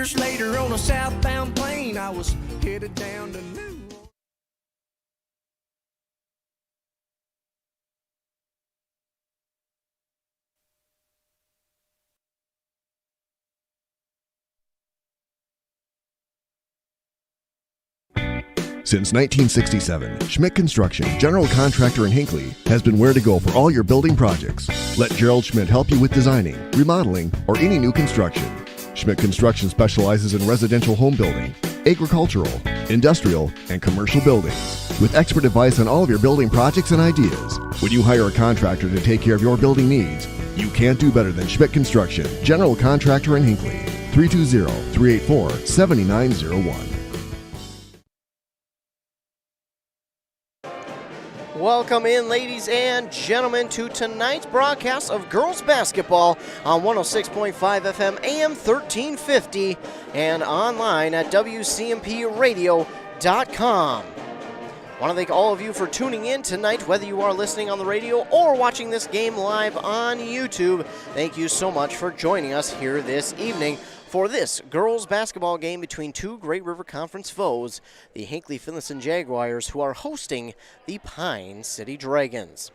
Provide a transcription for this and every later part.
years later on a southbound plane, I was headed down to New Orleans. Since 1967, Schmidt Construction, general contractor in Hinckley, has been where to go for all your building projects. Let Gerald Schmidt help you with designing, remodeling, or any new construction. Schmidt Construction specializes in residential home building, agricultural, industrial, and commercial buildings. With expert advice on all of your building projects and ideas. When you hire a contractor to take care of your building needs, you can't do better than Schmidt Construction, general contractor in Hinckley. 320-384-7901. Welcome in, ladies and gentlemen, to tonight's broadcast of girls basketball on 106.5 FM AM 1350 and online at WCMPradio.com. I want to thank all of you for tuning in tonight, whether you are listening on the radio or watching this game live on YouTube. Thank you so much for joining us here this evening for this girls basketball game between two Great River Conference foes, the Hinckley-Finlayson Jaguars, who are hosting the Pine City Dragons.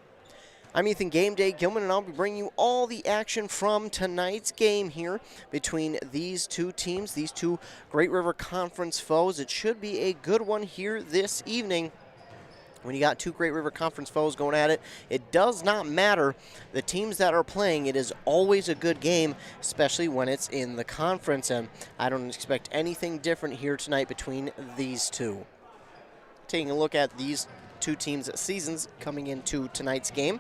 I'm Ethan Game Day Gilman, and I'll be bringing you all the action from tonight's game here between these two teams, these two Great River Conference foes. It should be a good one here this evening. When you got two Great River Conference foes going at it, it does not matter the teams that are playing. It is always a good game, especially when it's in the conference, and I don't expect anything different here tonight between these two. Taking a look at these two teams' seasons coming into tonight's game.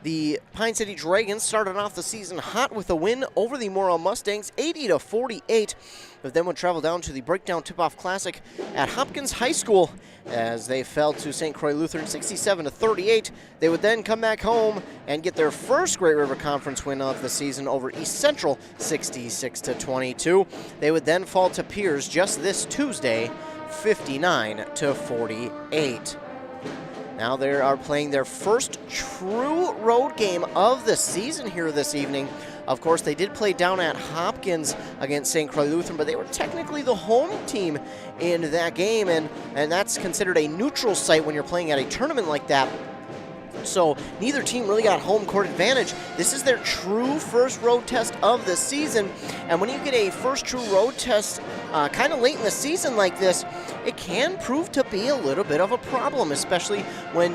The Pine City Dragons started off the season hot with a win over the Morrill Mustangs, 80-48, but then would travel down to the Breakdown Tip-Off Classic at Hopkins High School as they fell to St. Croix Lutheran 67-38. They would then come back home and get their first Great River Conference win of the season over East Central 66-22. They would then fall to Piers just this Tuesday, 59-48. Now they are playing their first true road game of the season here this evening. Of course, they did play down at Hopkins against St. Croix Lutheran, but they were technically the home team in that game, and that's considered a neutral site when you're playing at a tournament like that. So neither team really got home court advantage. This is their true first road test of the season, and when you get a first true road test kind of late in the season like this, it can prove to be a little bit of a problem, especially when,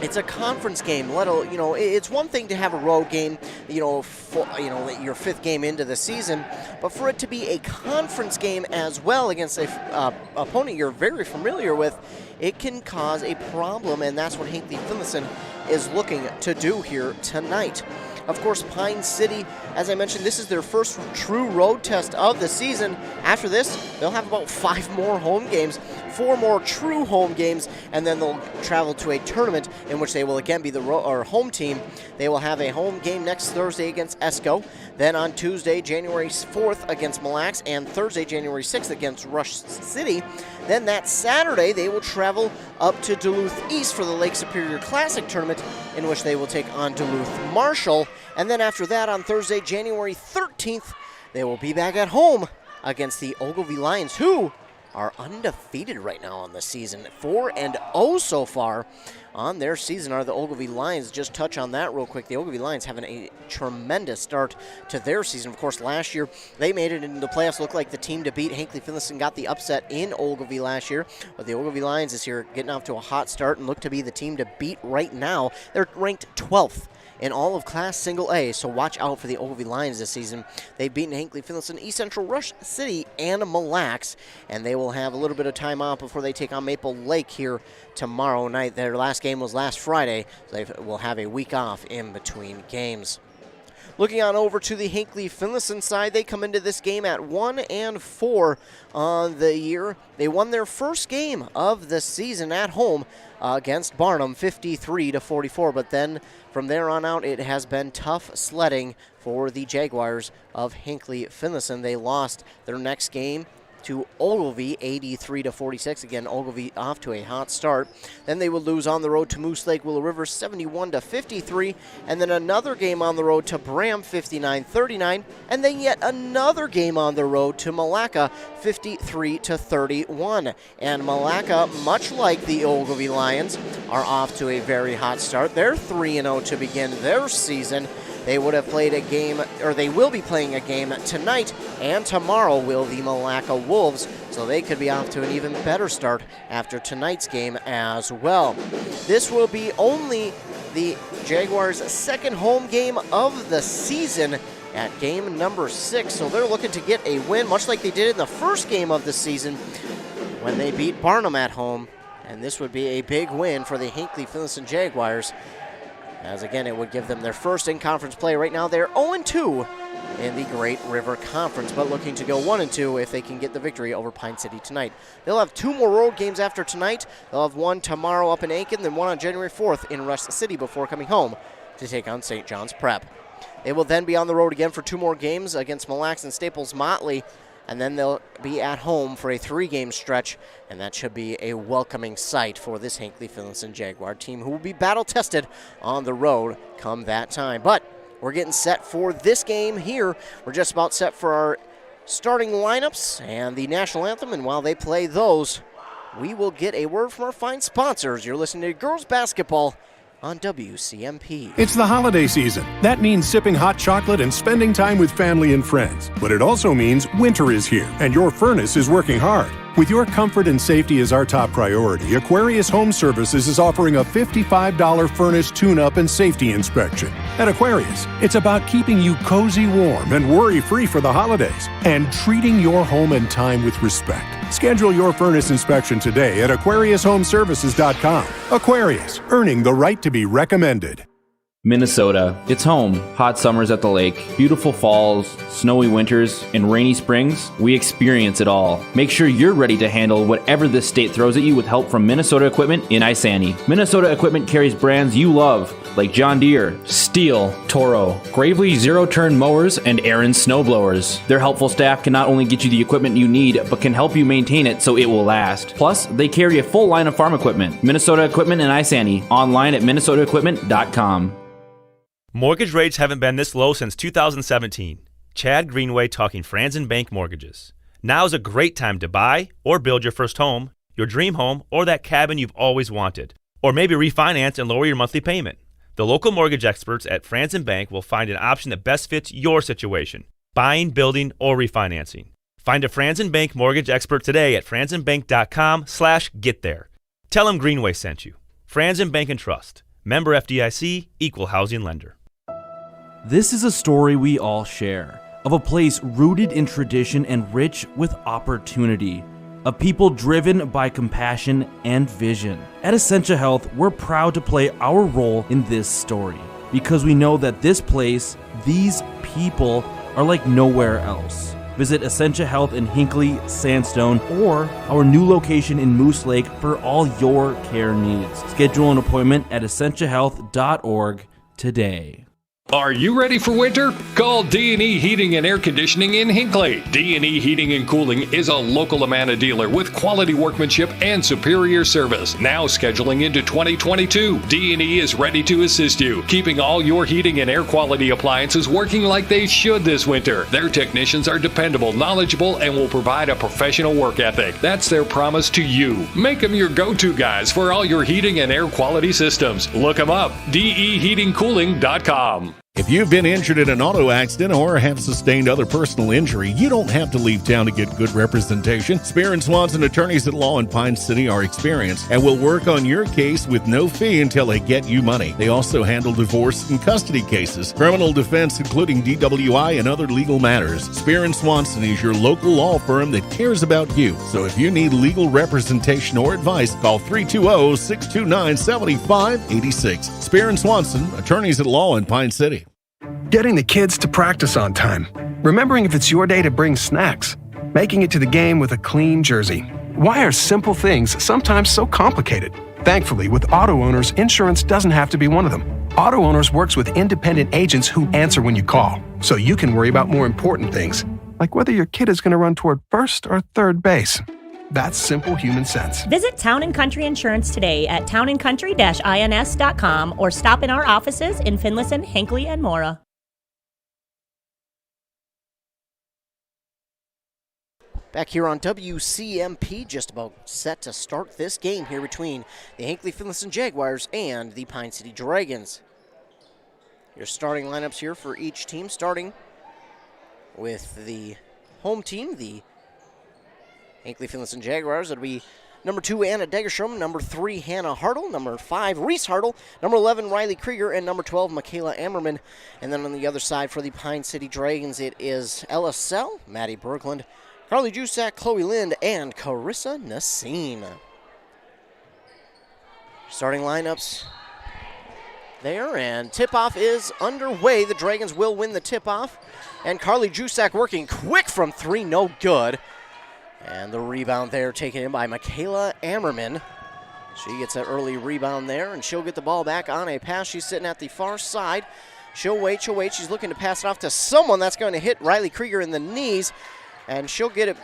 it's a conference game. It's one thing to have a road game, your fifth game into the season, but for it to be a conference game as well against a opponent you're very familiar with, it can cause a problem, and that's what Hinckley-Finlayson is looking to do here tonight. Of course, Pine City, as I mentioned, this is their first true road test of the season. After this, they'll have about 5 more home games, 4 more true home games, and then they'll travel to a tournament in which they will again be the home team. They will have a home game next Thursday against Esco, then on Tuesday, January 4th against Mille Lacs, and Thursday, January 6th against Rush City. Then that Saturday, they will travel up to Duluth East for the Lake Superior Classic tournament, in which they will take on Duluth Marshall. And then after that, on Thursday, January 13th, they will be back at home against the Ogilvie Lions, who are undefeated right now on the season. 4-0 so far on their season are the Ogilvie Lions. Just touch on that real quick. The Ogilvie Lions having a tremendous start to their season. Of course, last year they made it into the playoffs, looked like the team to beat. Hinckley-Finlayson got the upset in Ogilvie last year, but the Ogilvie Lions this year getting off to a hot start and look to be the team to beat right now. They're ranked 12th in all of Class Single A, so watch out for the Ogilvie Lions this season. They've beaten Hinckley-Finlayson, East Central, Rush City, and Mille Lacs, and they will have a little bit of time off before they take on Maple Lake here tomorrow night. Their last game was last Friday, so they will have a week off in between games. Looking on over to the Hinckley-Finlayson side, they come into this game at 1-4 on the year. They won their first game of the season at home against Barnum, 53-44, but then from there on out, it has been tough sledding for the Jaguars of Hinckley-Finlayson. They lost their next game to Ogilvie, 83-46. Again, Ogilvie off to a hot start. Then they would lose on the road to Moose Lake Willow River, 71-53. And then another game on the road to Bram, 59-39. And then yet another game on the road to Malacca, 53-31. And Malacca, much like the Ogilvie Lions, are off to a very hot start. They're 3-0 to begin their season. They would have played a game, or they will be playing a game tonight, and tomorrow will the Malacca Wolves, so they could be off to an even better start after tonight's game as well. This will be only the Jaguars' second home game of the season at game number 6, so they're looking to get a win, much like they did in the first game of the season when they beat Barnum at home, and this would be a big win for the Hinckley-Finlayson Jaguars, as again, it would give them their first in-conference play. Right now, they're 0-2 in the Great River Conference, but looking to go 1-2 if they can get the victory over Pine City tonight. They'll have 2 more road games after tonight. They'll have one tomorrow up in Aiken, then one on January 4th in Rush City before coming home to take on St. John's Prep. They will then be on the road again for 2 more games against Mille Lacs and Staples Motley, and then they'll be at home for a 3-game stretch, and that should be a welcoming sight for this Hinckley-Finlayson Jaguar team, who will be battle-tested on the road come that time. But we're getting set for this game here. We're just about set for our starting lineups and the national anthem, and while they play those, we will get a word from our fine sponsors. You're listening to Girls Basketball on WCMP. It's the holiday season. That means sipping hot chocolate and spending time with family and friends. But it also means winter is here, and your furnace is working hard. With your comfort and safety as our top priority, Aquarius Home Services is offering a $55 furnace tune-up and safety inspection. At Aquarius, it's about keeping you cozy warm and worry-free for the holidays, and treating your home and time with respect. Schedule your furnace inspection today at AquariusHomeservices.com. Aquarius, earning the right to be recommended. Minnesota. It's home. Hot summers at the lake, beautiful falls, snowy winters, and rainy springs. We experience it all. Make sure you're ready to handle whatever this state throws at you with help from Minnesota Equipment in Isani. Minnesota Equipment carries brands you love, like John Deere, Steel, Toro, Gravely zero-turn mowers, and Aaron snowblowers. Their helpful staff can not only get you the equipment you need, but can help you maintain it so it will last. Plus, they carry a full line of farm equipment. Minnesota Equipment in Isani. Online at minnesotaequipment.com. Mortgage rates haven't been this low since 2017. Chad Greenway talking Franzen Bank Mortgages. Now is a great time to buy or build your first home, your dream home, or that cabin you've always wanted. Or maybe refinance and lower your monthly payment. The local mortgage experts at Franzen Bank will find an option that best fits your situation, buying, building, or refinancing. Find a Franzen Bank mortgage expert today at franzenbank.com/getThere. Tell them Greenway sent you. Franzen Bank and Trust. Member FDIC, Equal Housing Lender. This is a story we all share, of a place rooted in tradition and rich with opportunity, of people driven by compassion and vision. At Essentia Health, we're proud to play our role in this story, because we know that this place, these people, are like nowhere else. Visit Essentia Health in Hinckley, Sandstone, or our new location in Moose Lake for all your care needs. Schedule an appointment at essentiahealth.org today. Are you ready for winter? Call D&E Heating and Air Conditioning in Hinckley. D&E Heating and Cooling is a local Amana dealer with quality workmanship and superior service. Now scheduling into 2022, D&E is ready to assist you, keeping all your heating and air quality appliances working like they should this winter. Their technicians are dependable, knowledgeable, and will provide a professional work ethic. That's their promise to you. Make them your go-to guys for all your heating and air quality systems. Look them up, deheatingcooling.com. If you've been injured in an auto accident or have sustained other personal injury, you don't have to leave town to get good representation. Spear & Swanson attorneys at law in Pine City are experienced and will work on your case with no fee until they get you money. They also handle divorce and custody cases, criminal defense, including DWI and other legal matters. Spear & Swanson is your local law firm that cares about you. So if you need legal representation or advice, call 320-629-7586. Spear & Swanson, attorneys at law in Pine City. Getting the kids to practice on time. Remembering if it's your day to bring snacks. Making it to the game with a clean jersey. Why are simple things sometimes so complicated? Thankfully, with Auto Owners, insurance doesn't have to be one of them. Auto Owners works with independent agents who answer when you call, so you can worry about more important things, like whether your kid is going to run toward first or third base. That's simple human sense. Visit Town & Country Insurance today at townandcountry-ins.com or stop in our offices in Finlayson, Hinckley, and Mora. Back here on WCMP, just about set to start this game here between the Hinckley-Finlayson Jaguars and the Pine City Dragons. Your starting lineups here for each team, starting with the home team, the Hinckley-Finlayson Jaguars. It'll be number 2, Anna Degerstrom, number 3, Hannah Hartle, number 5, Reese Hartle, number 11, Riley Krieger, and number 12, Michaela Ammerman. And then on the other side for the Pine City Dragons, it is Ella Sell, Maddie Berglund, Carly Jusak, Chloe Lind, and Carissa Nassine. Starting lineups there, and tip-off is underway. The Dragons will win the tip-off, and Carly Jusak working quick from 3, no good. And the rebound there taken in by Michaela Ammerman. She gets an early rebound there, and she'll get the ball back on a pass. She's sitting at the far side. She'll wait. She's looking to pass it off to someone that's going to hit Riley Krieger in the knees, and she'll get it.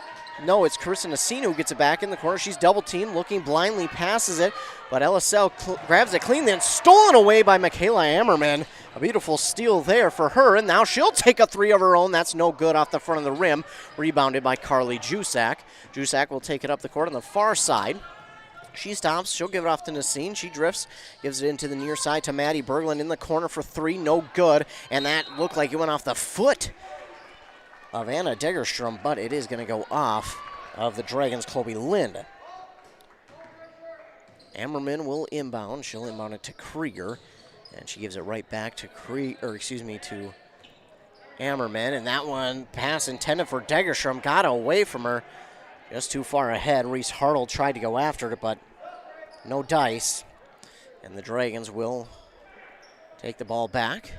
No, it's Carissa Nassine who gets it back in the corner. She's double-teamed, looking blindly, passes it, but LSL grabs it clean, then stolen away by Michaela Ammerman. A beautiful steal there for her, and now she'll take a 3 of her own. That's no good off the front of the rim. Rebounded by Carly Jusak. Jusak will take it up the court on the far side. She stops. She'll give it off to Nassine. She drifts, gives it into the near side to Maddie Berglund in the corner for 3. No good, and that looked like it went off the foot of Anna Degerstrom, but it is going to go off of the Dragons' Chloe Lind. Ammerman will inbound. She'll inbound it to Krieger, and she gives it right back to to Ammerman, and that one pass intended for Degerstrom got away from her, just too far ahead. Reese Hartle tried to go after it, but no dice, and the Dragons will take the ball back.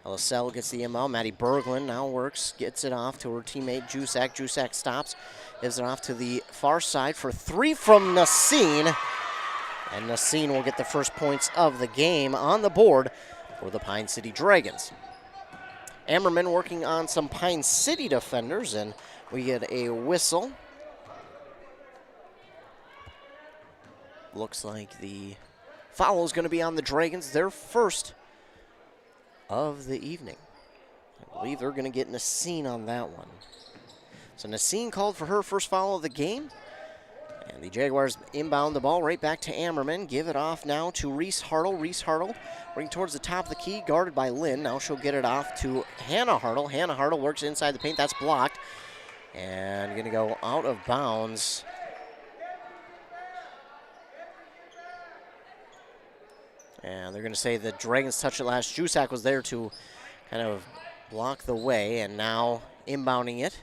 LSL gets the inbound. Maddie Berglund now works, gets it off to her teammate Jusak. Jusak stops, gives it off to the far side for 3 from Nassine. And Nassine will get the first points of the game on the board for the Pine City Dragons. Ammerman working on some Pine City defenders, and we get a whistle. Looks like the foul is going to be on the Dragons, their first of the evening. I believe they're going to get Nassine on that one. So Nassine called for her first foul of the game. And the Jaguars inbound the ball right back to Ammerman. Give it off now to Reese Hartle. Reese Hartle bring towards the top of the key, guarded by Lynn. Now she'll get it off to Hannah Hartle. Hannah Hartle works inside the paint. That's blocked. And going to go out of bounds. And they're going to say the Dragons touched it last. Jusak was there to kind of block the way, and now inbounding it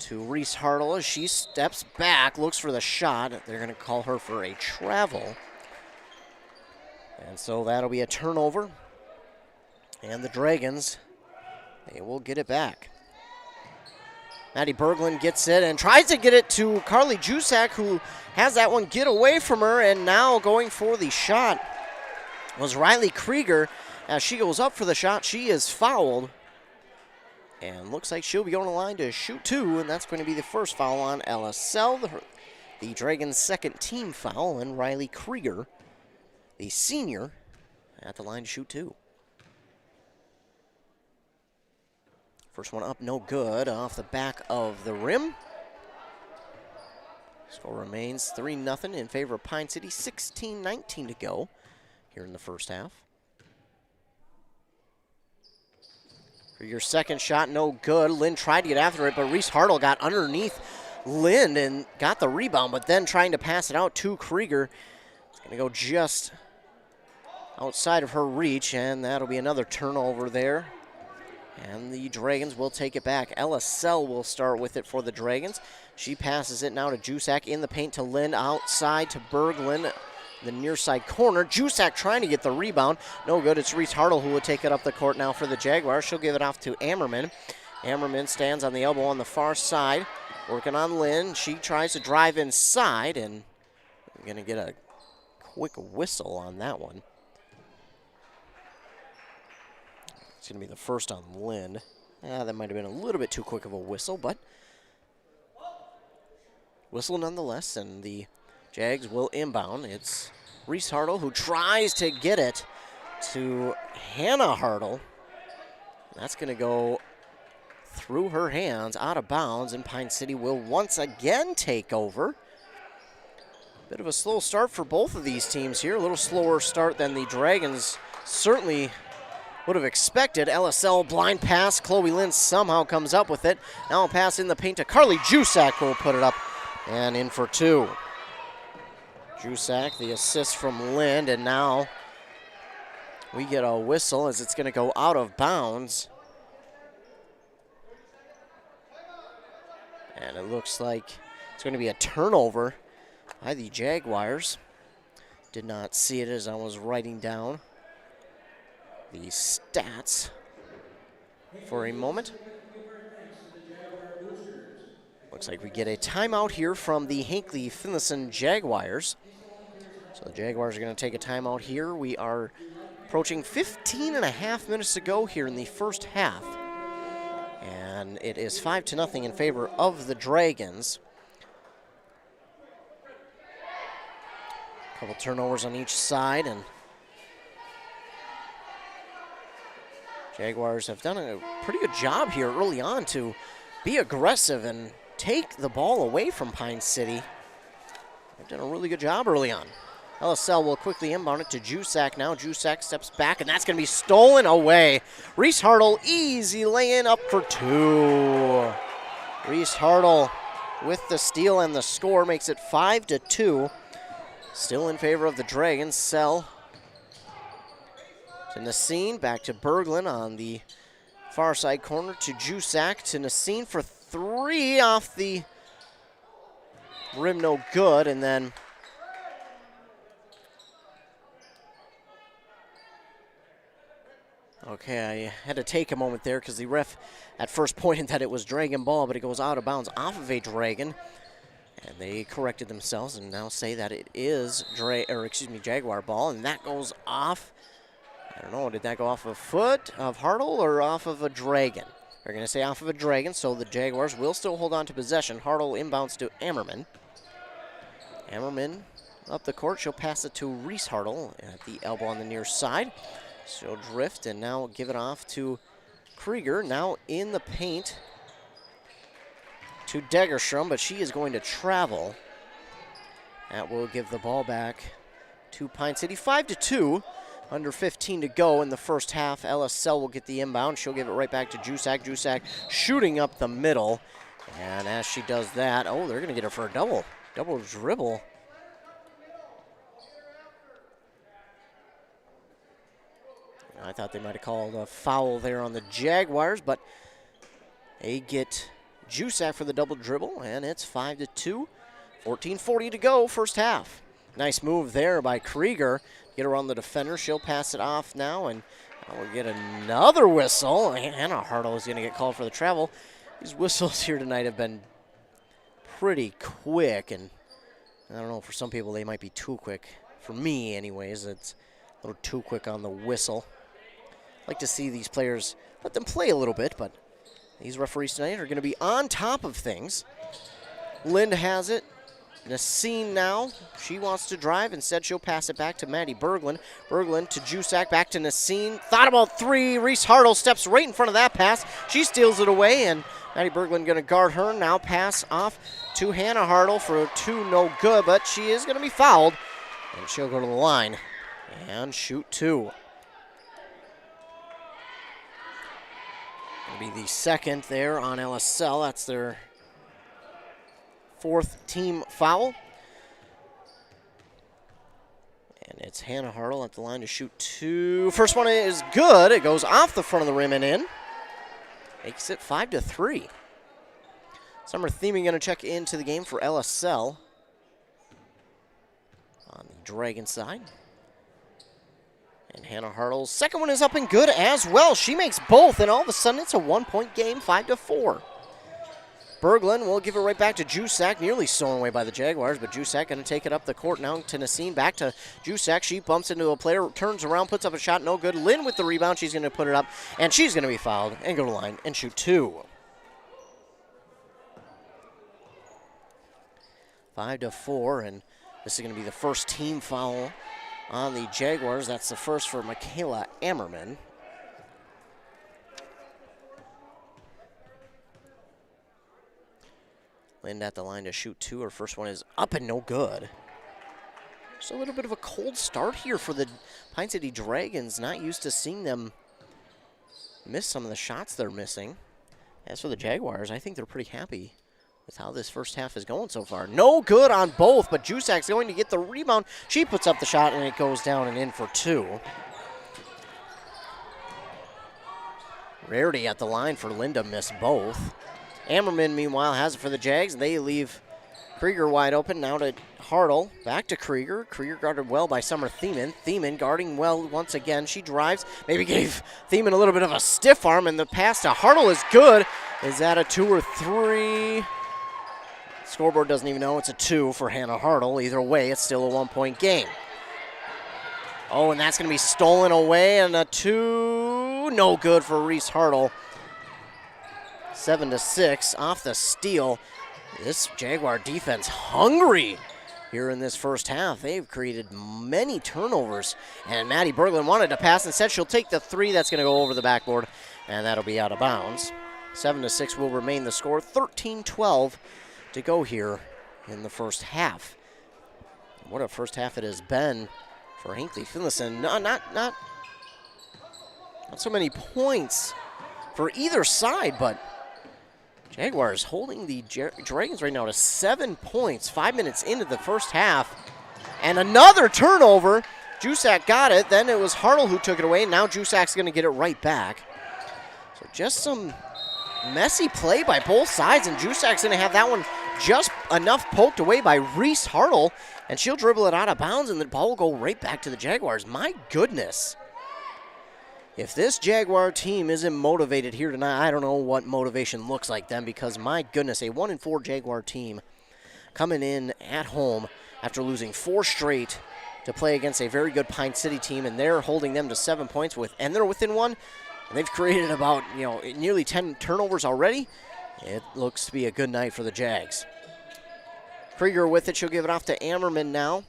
to Reese Hartle as she steps back, looks for the shot. They're going to call her for a travel. And so that'll be a turnover. And the Dragons, they will get it back. Maddie Berglund gets it and tries to get it to Carly Jusak, who has that one get away from her, and now going for the shot was Riley Krieger. As she goes up for the shot, she is fouled. And looks like she'll be going to the line to shoot 2, and that's going to be the first foul on LSL, the Dragons' second team foul, and Riley Krieger, the senior, at the line to shoot 2. First one up, no good, off the back of the rim. Score remains 3-0 in favor of Pine City, 16-19 to go here in the first half. For your second shot, no good. Lynn tried to get after it, but Reese Hartle got underneath Lynn and got the rebound, but then trying to pass it out to Krieger. It's going to go just outside of her reach, and that'll be another turnover there. And the Dragons will take it back. Ella Sell will start with it for the Dragons. She passes it now to Jusak in the paint to Lynn, outside to Berglund, the near side corner. Jusak trying to get the rebound. No good. It's Reese Hartle who will take it up the court now for the Jaguars. She'll give it off to Ammerman. Ammerman stands on the elbow on the far side, working on Lynn. She tries to drive inside, and we're going to get a quick whistle on that one. It's going to be the first on Lynn. That might have been a little bit too quick of a whistle, but whistle nonetheless, and the Jags will inbound. It's Reese Hartle who tries to get it to Hannah Hartle. That's going to go through her hands, out of bounds, and Pine City will once again take over. Bit of a slow start for both of these teams here. A little slower start than the Dragons certainly would have expected. LSL blind pass. Chloe Lynn somehow comes up with it. Now a pass in the paint to Carly Jusak, who will put it up and in for two. Jusak, the assist from Lind, and now we get a whistle as it's going to go out of bounds. And it looks like it's going to be a turnover by the Jaguars. Did not see it as I was writing down the stats for a moment. Looks like we get a timeout here from the Hinckley-Finlayson Jaguars. So the Jaguars are going to take a timeout here. We are approaching 15 and a half minutes to go here in the first half. And it is 5-0 in favor of the Dragons. A couple turnovers on each side, and Jaguars have done a pretty good job here early on to be aggressive and take the ball away from Pine City. They've done a really good job early on. LSL will quickly inbound it to Jusak now. Jusak steps back, and that's going to be stolen away. Reese Hartle, easy lay-in up for two. Reese Hartle with the steal and the score makes it 5-2. Still in favor of the Dragons. Sell to Nassine, back to Berglund on the far side corner to Jusak, to Nassine for three off the rim, no good, and then okay, I had to take a moment there because the ref at first pointed that it was Dragon ball, but it goes out of bounds off of a Dragon. And they corrected themselves and now say that it is Jaguar ball, and that goes off. I don't know, did that go off a foot of Hartle or off of a Dragon? They're going to say off of a Dragon, so the Jaguars will still hold on to possession. Hartle inbounds to Ammerman. Ammerman up the court. She'll pass it to Reese Hartle at the elbow on the near side. She'll drift and now give it off to Krieger. Now in the paint to Degerstrom, but she is going to travel. That will give the ball back to Pine City. 5-2, under 15 to go in the first half. LSL will get the inbound. She'll give it right back to Jusak. Jusak shooting up the middle. And as she does that, oh, they're going to get her for a double dribble. I thought they might have called a foul there on the Jaguars, but they get Jusak for the double dribble, and it's 5-2. 14:40 to go, first half. Nice move there by Krieger. Get around the defender. She'll pass it off now, and we'll get another whistle. Hannah Hartle is going to get called for the travel. These whistles here tonight have been pretty quick, and I don't know, for some people they might be too quick. For me, anyways, it's a little too quick on the whistle. I'd like to see these players, let them play a little bit, but these referees tonight are going to be on top of things. Lind has it. Nassine now. She wants to drive. Instead, she'll pass it back to Maddie Berglund. Berglund to Jusak, back to Nassine. Thought about three. Reese Hartle steps right in front of that pass. She steals it away, and Maddie Berglund going to guard her. Now pass off to Hannah Hartle for a two, no good, but she is going to be fouled. And she'll go to the line and shoot two. It'll be the second there on LSL. That's their fourth team foul. And it's Hannah Hartle at the line to shoot two. First one is good. It goes off the front of the rim and in. Makes it 5-3. Summer Theming going to check into the game for LSL on the Dragon side. And Hannah Hartle's second one is up and good as well. She makes both, and all of a sudden it's a 1-point game, 5-4. Berglund will give it right back to Jusak, nearly stolen away by the Jaguars, but Jusak going to take it up the court now to Nassine. Back to Jusak. She bumps into a player, turns around, puts up a shot, no good. Lynn with the rebound. She's going to put it up, and she's going to be fouled and go to the line and shoot 2. 5-4, and this is going to be the first team foul on the Jaguars. That's the first for Michaela Ammerman. Lind at the line to shoot 2. Her first one is up and no good. Just a little bit of a cold start here for the Pine City Dragons. Not used to seeing them miss some of the shots they're missing. As for the Jaguars, I think they're pretty happy with how this first half is going so far. No good on both, but Jusak's going to get the rebound. She puts up the shot, and it goes down and in for 2. Rarity at the line for Linda, missed both. Ammerman, meanwhile, has it for the Jags. They leave Krieger wide open. Now to Hartle. Back to Krieger. Krieger guarded well by Summer Thiemann. Thiemann guarding well once again. She drives. Maybe gave Thiemann a little bit of a stiff arm, and the pass to Hartle is good. Is that a 2 or 3? Scoreboard doesn't even know. It's a 2 for Hannah Hartle. Either way, it's still a 1-point game. Oh, and that's going to be stolen away, and a 2. No good for Reese Hartle. 7-6 off the steal. This Jaguar defense hungry here in this first half. They've created many turnovers, and Maddie Berglund wanted to pass. Instead, she'll take the 3. That's going to go over the backboard, and that'll be out of bounds. 7-6 will remain the score. 13-12 to go here in the first half. What a first half it has been for Hinckley-Finlayson. Not so many points for either side, but Jaguars holding the Dragons right now to 7 points, 5 minutes into the first half. And another turnover. Jusak got it. Then it was Hartle who took it away. Now Jusak's going to get it right back. So just some messy play by both sides, and Jusak's going to have that one just enough poked away by Reese Hartle, and she'll dribble it out of bounds, and the ball will go right back to the Jaguars. My goodness. If this Jaguar team isn't motivated here tonight, I don't know what motivation looks like then, because my goodness, a 1-4 Jaguar team coming in at home after losing 4 straight to play against a very good Pine City team, and they're holding them to 7 points and they're within 1, and they've created about, nearly 10 turnovers already. It looks to be a good night for the Jags. Krieger with it, she'll give it off to Ammerman now.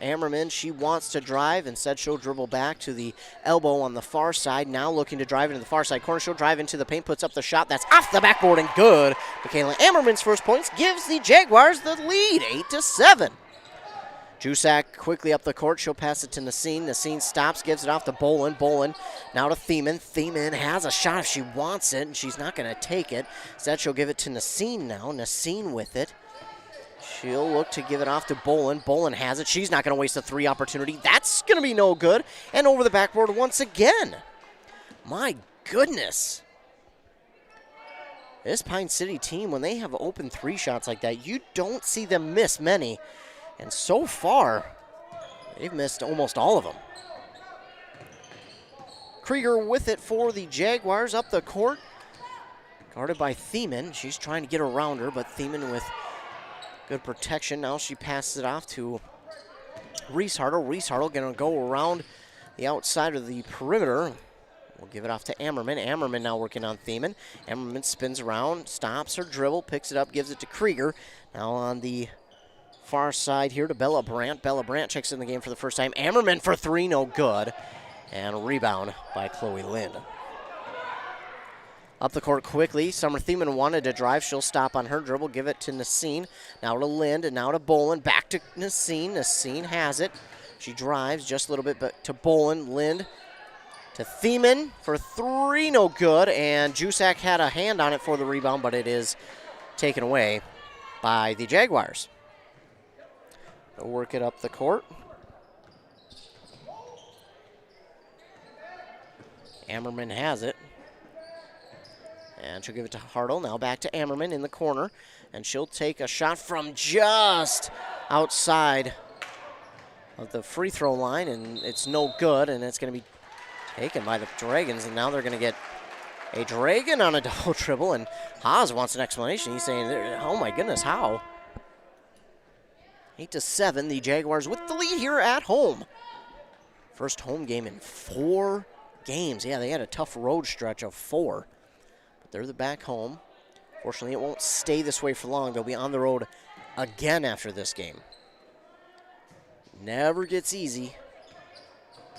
Ammerman, she wants to drive. Instead, she'll dribble back to the elbow on the far side. Now looking to drive into the far side corner. She'll drive into the paint, puts up the shot. That's off the backboard and good. Michaela Ammerman's first points gives the Jaguars the lead, 8-7. Jusak quickly up the court. She'll pass it to Nassine. Nassine stops, gives it off to Bolin. Bolin now to Thiemann. Thiemann has a shot if she wants it, and she's not going to take it. Instead, she'll give it to Nassine now. Nassine with it. She'll look to give it off to Bolin. Bolin has it. She's not going to waste a 3 opportunity. That's going to be no good. And over the backboard once again. My goodness. This Pine City team, when they have open 3 shots like that, you don't see them miss many. And so far, they've missed almost all of them. Krieger with it for the Jaguars up the court. Guarded by Thiemann. She's trying to get around her, but Thiemann with good protection. Now she passes it off to Reese Hartle. Reese Hartle going to go around the outside of the perimeter. We'll give it off to Ammerman. Ammerman now working on Thiemann. Ammerman spins around, stops her dribble, picks it up, gives it to Krieger. Now on the far side here to Bella Brandt. Bella Brandt checks in the game for the first time. Ammerman for 3, no good. And a rebound by Chloe Lind. Up the court quickly. Summer Thiemann wanted to drive. She'll stop on her dribble, give it to Nassine. Now to Lind, and now to Bolin. Back to Nassine. Nassine has it. She drives just a little bit, but to Bolin. Lind to Thiemann for 3, no good. And Jusak had a hand on it for the rebound, but it is taken away by the Jaguars. They'll work it up the court. Ammerman has it. And she'll give it to Hartle. Now back to Ammerman in the corner. And she'll take a shot from just outside of the free throw line. And it's no good. And it's going to be taken by the Dragons. And now they're going to get A Dragon on a double dribble, and Haas wants an explanation. He's saying, oh my goodness, how? 8-7, the Jaguars with the lead here at home. First home game in 4 games. Yeah, they had a tough road stretch of 4. But they're back home. Fortunately, it won't stay this way for long. They'll be on the road again after this game. Never gets easy,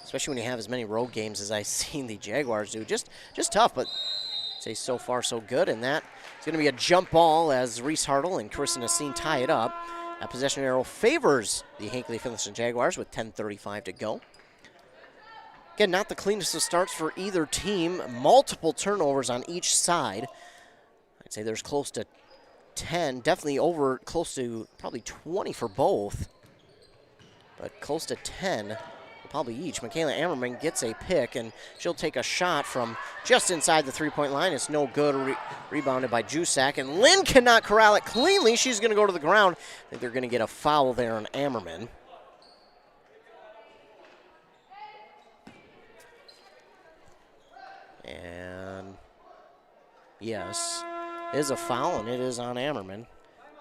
especially when you have as many road games as I've seen the Jaguars do. Just tough, but I'd say so far so good. And that is going to be a jump ball as Reese Hartle and Kristen Nassim tie it up. That possession arrow favors the Hinckley-Finlayson Jaguars with 10:35 to go. Again, not the cleanest of starts for either team. Multiple turnovers on each side. I'd say there's close to 10, definitely over close to probably 20 for both. But close to 10, probably each. Michaela Ammerman gets a pick, and she'll take a shot from just inside the three-point line. It's no good, rebounded by Jusak, and Lynn cannot corral it cleanly. She's going to go to the ground. I think they're going to get a foul there on Ammerman. And yes, it is a foul, and it is on Ammerman.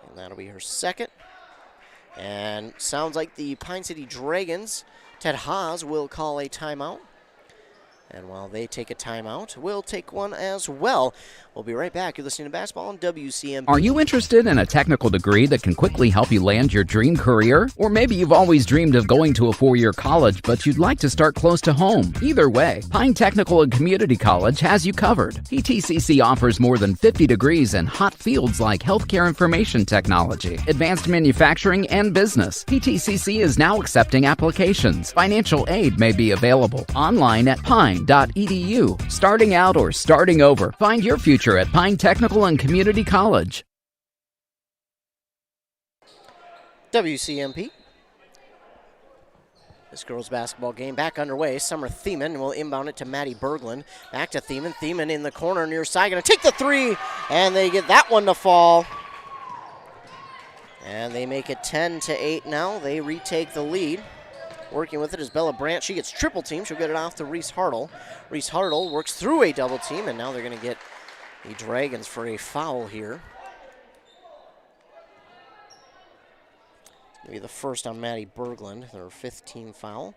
And that'll be her second. And sounds like the Pine City Dragons, Ted Haas, will call a timeout. And while they take a timeout, we'll take one as well. We'll be right back. You're listening to Basketball on WCMP. Are you interested in a technical degree that can quickly help you land your dream career? Or maybe you've always dreamed of going to a 4-year college, but you'd like to start close to home. Either way, Pine Technical and Community College has you covered. PTCC offers more than 50 degrees in hot fields like healthcare information technology, advanced manufacturing, and business. PTCC is now accepting applications. Financial aid may be available online at pine.edu. Starting out or starting over, find your future at Pine Technical and Community College. WCMP. This girls' basketball game back underway. Summer Thiemann will inbound it to Maddie Berglund. Back to Thiemann. Thiemann in the corner near side. Going to take the three, and they get that one to fall. And they make it 10-8 now. They retake the lead. Working with it is Bella Brandt. She gets triple team. She'll get it off to Reese Hartle. Reese Hartle works through a double team, and now they're going to get the Dragons for a foul here. It's going to be the first on Maddie Berglund, their 5th team foul.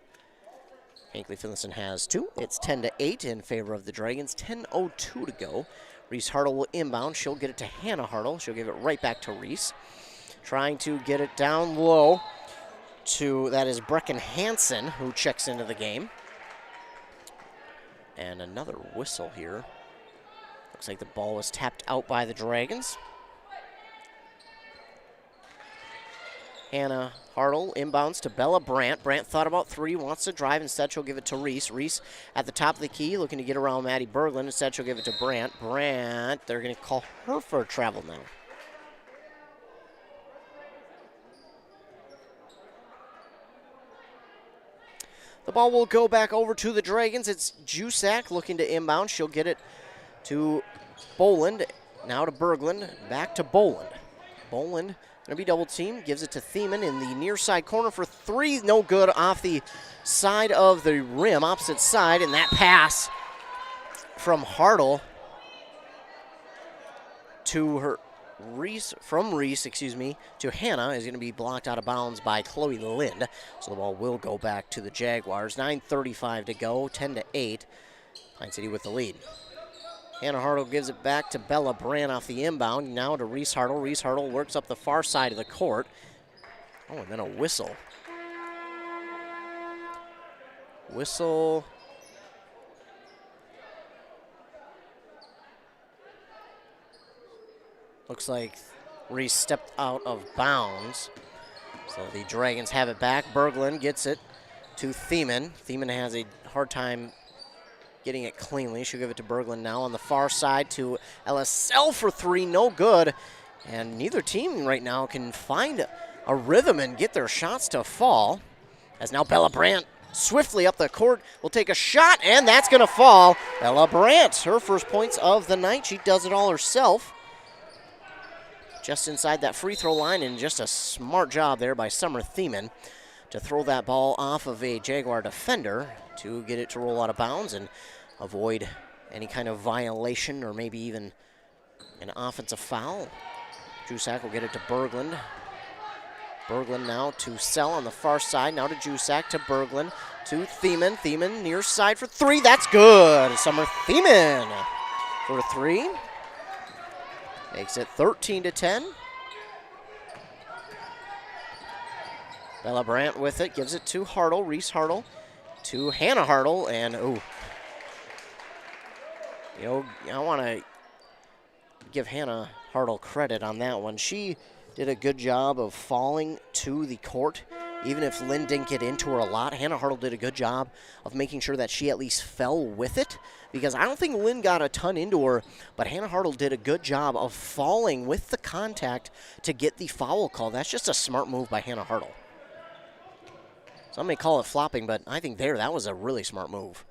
Hinckley-Finlayson has 2. It's 10-8 in favor of the Dragons. 10:02 to go. Reese Hartle will inbound. She'll get it to Hannah Hartle. She'll give it right back to Reese. Trying to get it down low to, that is Brecken Hansen, who checks into the game. And another whistle here. Looks like the ball was tapped out by the Dragons. Hannah Hartle inbounds to Bella Brandt. Brandt thought about 3, wants to drive. Instead, she'll give it to Reese. Reese at the top of the key, looking to get around Maddie Berglund. Instead, she'll give it to Brandt. Brandt, they're going to call her for a travel now. The ball will go back over to the Dragons. It's Jusak looking to inbound. She'll get it to Boland. Now to Berglund. Back to Boland. Boland going to be double teamed. Gives it to Thiemann in the near side corner for 3. No good off the side of the rim, opposite side. And that pass from Hartle to her. Reese to Hannah is going to be blocked out of bounds by Chloe Lind. So the ball will go back to the Jaguars. 9:35 to go, 10-8. Pine City with the lead. Hannah Hartle gives it back to Bella Brandt off the inbound. Now to Reese Hartle. Reese Hartle works up the far side of the court. Oh, and then a whistle. Whistle. Looks like Reese stepped out of bounds. So the Dragons have it back. Berglund gets it to Thiemann. Thiemann has a hard time getting it cleanly. She'll give it to Berglund now on the far side to LSL for 3. No good. And neither team right now can find a rhythm and get their shots to fall. As now Bella Brandt swiftly up the court will take a shot, and that's going to fall. Bella Brandt, her first points of the night. She does it all herself. Just inside that free throw line, and just a smart job there by Summer Thiemann to throw that ball off of a Jaguar defender to get it to roll out of bounds and avoid any kind of violation or maybe even an offensive foul. Jusak will get it to Berglund. Berglund now to Sell on the far side. Now to Jusak, to Berglund, to Thiemann. Thiemann near side for three. That's good. Summer Thiemann for three. Makes it 13-10. Bella Brandt with it. Gives it to Hartle. Reese Hartle to Hannah Hartle. And, I want to give Hannah Hartle credit on that one. She did a good job of falling to the court. Even if Lynn didn't get into her a lot, Hannah Hartle did a good job of making sure that she at least fell with it, because I don't think Lynn got a ton into her, but Hannah Hartle did a good job of falling with the contact to get the foul call. That's just a smart move by Hannah Hartle. Some may call it flopping, but I think that was a really smart move.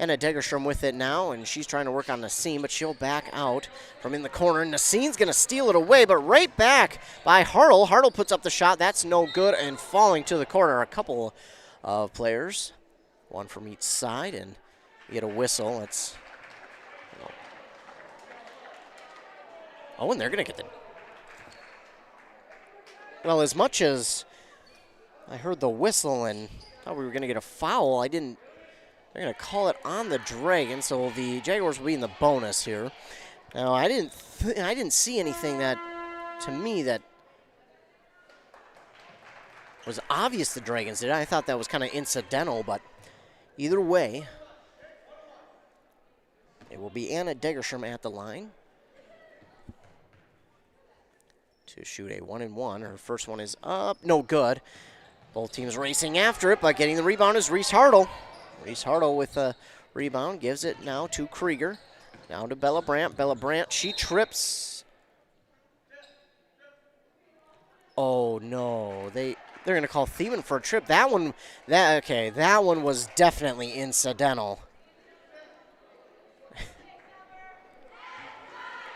And Degerstrom with it now, and she's trying to work on Nassim, but she'll back out from in the corner. Nassim's going to steal it away, but right back by Hartle. Hartle puts up the shot. That's no good, and falling to the corner. A couple of players, one from each side, and you get a whistle. It's and they're going to get the... Well, as much as I heard the whistle and thought we were going to get a foul, They're going to call it on the Dragon, so the Jaguars will be in the bonus here. Now, I didn't see anything that, to me, that was obvious the Dragons did. I thought that was kind of incidental, but either way, it will be Anna Degerstrom at the line to shoot a 1-and-1. Her first one is up, no good. Both teams racing after it, but getting the rebound is Reese Hartle. Reese Hartle with a rebound, gives it now to Krieger. Now to Bella Brandt. Bella Brandt, she trips. Oh no, they're gonna call Thiemann for a trip. That one was definitely incidental.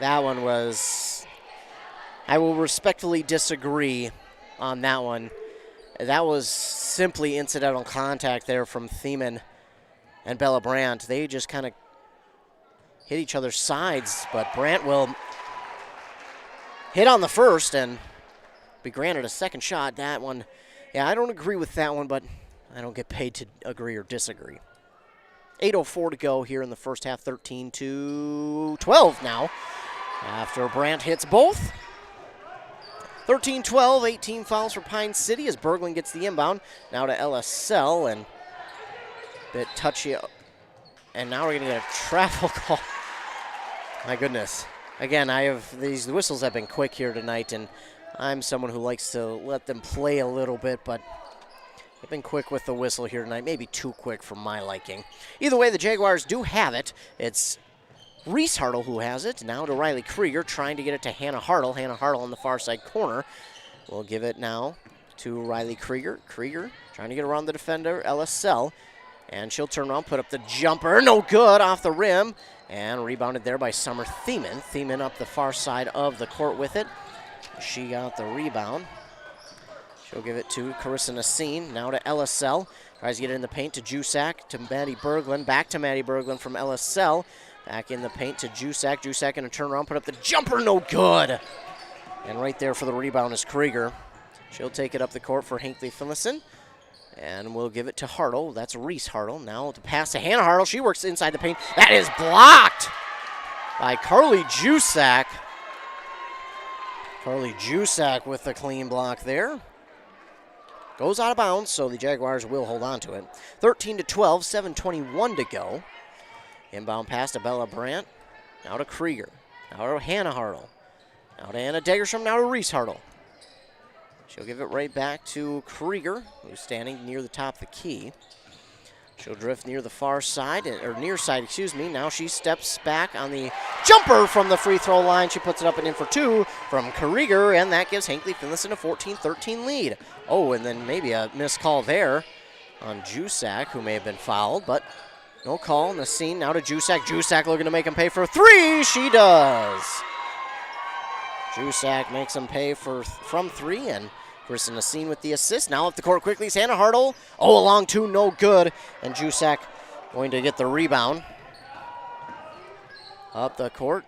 That one was, I will respectfully disagree on that one. That was simply incidental contact there from Thiemann and Bella Brandt. They just kind of hit each other's sides, but Brandt will hit on the first and be granted a second shot. That one, yeah, I don't agree with that one, but I don't get paid to agree or disagree. 8:04 to go here in the first half, 13-12 now, after Brandt hits both. 13-12, 18 fouls for Pine City as Berglund gets the inbound. Now to LSL, and a bit touchy. And now we're going to get a travel call. My goodness. Again, these whistles have been quick here tonight, and I'm someone who likes to let them play a little bit, but they've been quick with the whistle here tonight. Maybe too quick for my liking. Either way, the Jaguars do have it. It's Reese Hartle who has it. Now to Riley Krieger, trying to get it to Hannah Hartle. Hannah Hartle on the far side corner. We'll give it now to Riley Krieger. Krieger trying to get around the defender, LSL. And she'll turn around, put up the jumper. No good, off the rim. And rebounded there by Summer Thiemann. Thiemann up the far side of the court with it. She got the rebound. She'll give it to Carissa Nassim. Now to LSL. Tries to get it in the paint to Jusak, to Maddie Berglund. Back to Maddie Berglund from LSL. Back in the paint to Jusak. Jusak going to turn around, put up the jumper, no good. And right there for the rebound is Krieger. She'll take it up the court for Hinckley-Finlayson. And we'll give it to Hartle. That's Reese Hartle. Now to pass to Hannah Hartle. She works inside the paint. That is blocked by Carly Jusak. Carly Jusak with the clean block there. Goes out of bounds, so the Jaguars will hold on to it. 13-12, 7:21 to go. Inbound pass to Bella Brandt. Now to Krieger. Now to Hannah Hartle. Now to Anna Degerstrom. Now to Reese Hartle. She'll give it right back to Krieger, who's standing near the top of the key. She'll drift near the far side, or near side, excuse me. Now she steps back on the jumper from the free throw line. She puts it up and in for two from Krieger, and that gives Hinckley-Finlayson a 14-13 lead. Oh, and then maybe a missed call there on Jusak, who may have been fouled, but no call. Nassim now to Jusak. Jusak looking to make him pay for three. She does. Jusak makes him pay from three, and Carissa Nassim with the assist. Now up the court quickly is Hannah Hartle. Oh, along two, no good. And Jusak going to get the rebound. Up the court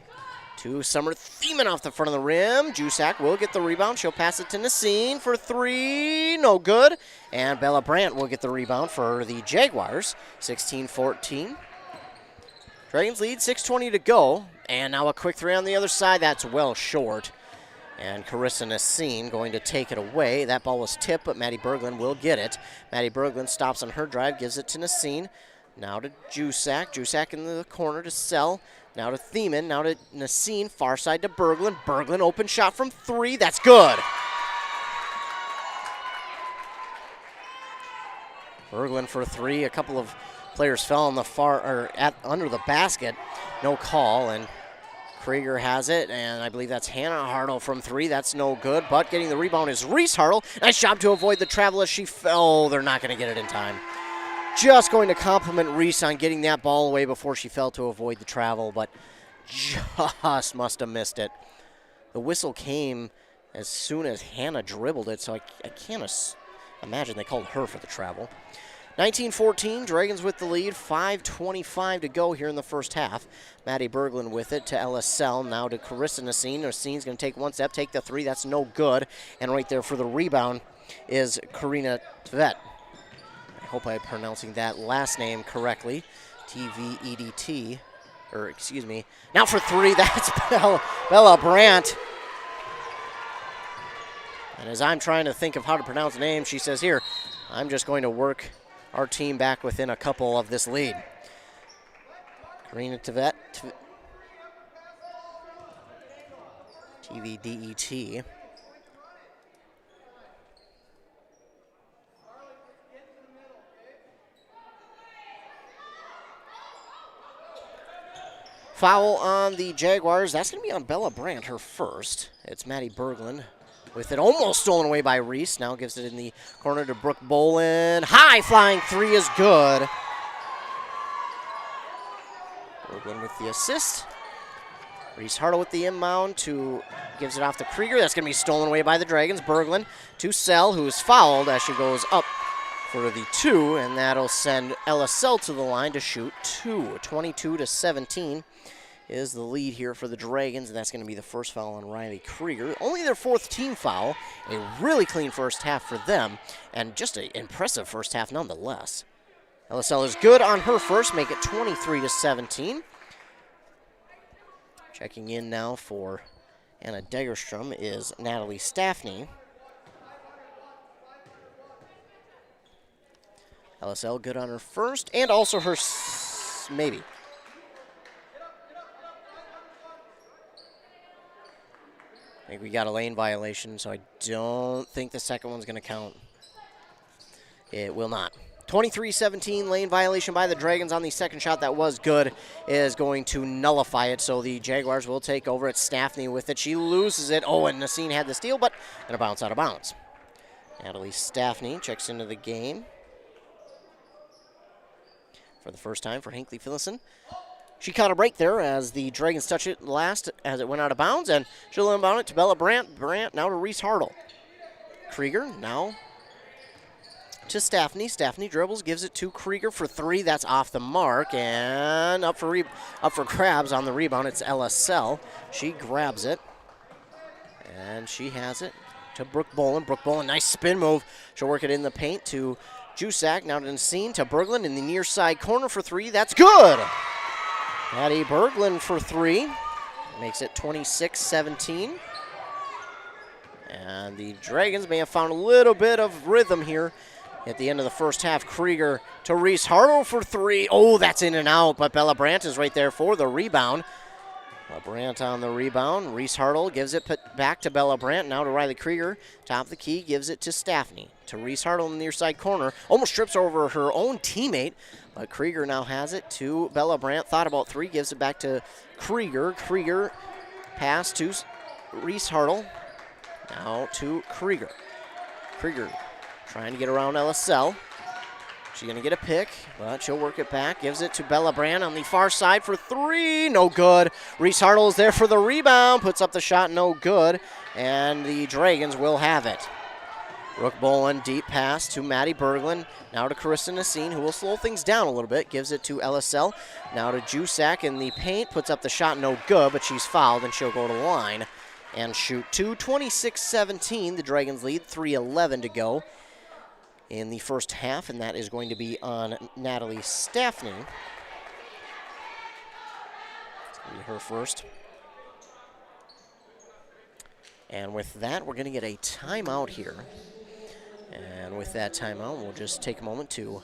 to Summer Thiemann off the front of the rim. Jusak will get the rebound. She'll pass it to Nassine for three. No good. And Bella Brandt will get the rebound for the Jaguars. 16-14. Dragons lead, 6:20 to go. And now a quick three on the other side. That's well short. And Carissa Nassine going to take it away. That ball was tipped, but Maddie Berglund will get it. Maddie Berglund stops on her drive, gives it to Nassine. Now to Jusak. Jusak in the corner to Sell. Now to Thiemann. Now to Nassine. Far side to Berglund. Berglund open shot from three. That's good. Berglund for three. A couple of players fell on the under the basket. No call, and Krieger has it, and I believe that's Hannah Hartle from three. That's no good, but getting the rebound is Reese Hartle. Nice job to avoid the travel as she fell. They're not going to get it in time. Just going to compliment Reese on getting that ball away before she fell to avoid the travel, but just must have missed it. The whistle came as soon as Hannah dribbled it, so I can't imagine they called her for the travel. 19-14, Dragons with the lead, 5:25 to go here in the first half. Maddie Berglund with it to Ella Sell, now to Carissa Nassine. Nassine's going to take one step, take the three, that's no good. And right there for the rebound is Karina Tvet. I hope I'm pronouncing that last name correctly. T-V-E-D-T, or excuse me. Now for three, that's Bella Brandt. And as I'm trying to think of how to pronounce the name, she says here, I'm just going to work our team back within a couple of this lead. Karina Tvet, T-V-D-E-T. Foul on the Jaguars. That's going to be on Bella Brandt, her first. It's Maddie Berglund with it almost stolen away by Reese. Now gives it in the corner to Brooke Bolin. High flying three is good. Berglund with the assist. Reese Hartle with the inbound gives it off to Krieger. That's going to be stolen away by the Dragons. Berglund to Sell, who's fouled as she goes up for the two, and that'll send Ella Sell to the line to shoot two. 22-17 is the lead here for the Dragons, and that's going to be the first foul on Riley Krieger. Only their fourth team foul. A really clean first half for them, and just an impressive first half nonetheless. Ella Sell is good on her first, make it 23-17. Checking in now for Anna Degerstrom is Natalie Staffney. LSL good on her first, and also her maybe. I think we got a lane violation, so I don't think the second one's going to count. It will not. 23-17, lane violation by the Dragons on the second shot that was good is going to nullify it, so the Jaguars will take over. It's Staffney with it. She loses it. Oh, and Nassine had the steal, but and a bounce out of bounds. Natalie Staffney checks into the game for the first time for Hinckley-Finlayson. She caught a break there as the Dragons touch it last as it went out of bounds, and she'll inbound it to Bella Brandt. Brandt now to Reese Hartle. Krieger now to Staffney. Staffney dribbles, gives it to Krieger for three. That's off the mark, and up for grabs on the rebound. It's Ella Sell. She grabs it, and she has it to Brooke Bolin. Brooke Bolin, nice spin move. She'll work it in the paint to Jusak. Now to Nassine, to Berglund in the near side corner for three. That's good. Maddie Berglund for three. Makes it 26-17. And the Dragons may have found a little bit of rhythm here at the end of the first half. Krieger to Reese Hartle for three. Oh, that's in and out, but Bella Brandt is right there for the rebound. Bella Brandt on the rebound. Reese Hartle gives it back to Bella Brandt. Now to Riley Krieger. Top of the key, gives it to Staffney. To Reese Hartle in the near side corner. Almost trips over her own teammate, but Krieger now has it to Bella Brandt. Thought about three, gives it back to Krieger. Krieger pass to Reese Hartle. Now to Krieger. Krieger trying to get around Ella Sell. She's going to get a pick, but she'll work it back. Gives it to Bella Brandt on the far side for three. No good. Reese Hartle is there for the rebound. Puts up the shot. No good. And the Dragons will have it. Brooke Boland, deep pass to Maddie Berglund. Now to Carissa Nassine, who will slow things down a little bit. Gives it to LSL. Now to Jusak in the paint. Puts up the shot, no good, but she's fouled, and she'll go to the line and shoot two. 26-17, the Dragons lead. 3:11 to go in the first half, and that is going to be on Natalie Staffney. It's going to be her first. And with that, we're going to get a timeout here. And with that timeout, we'll just take a moment to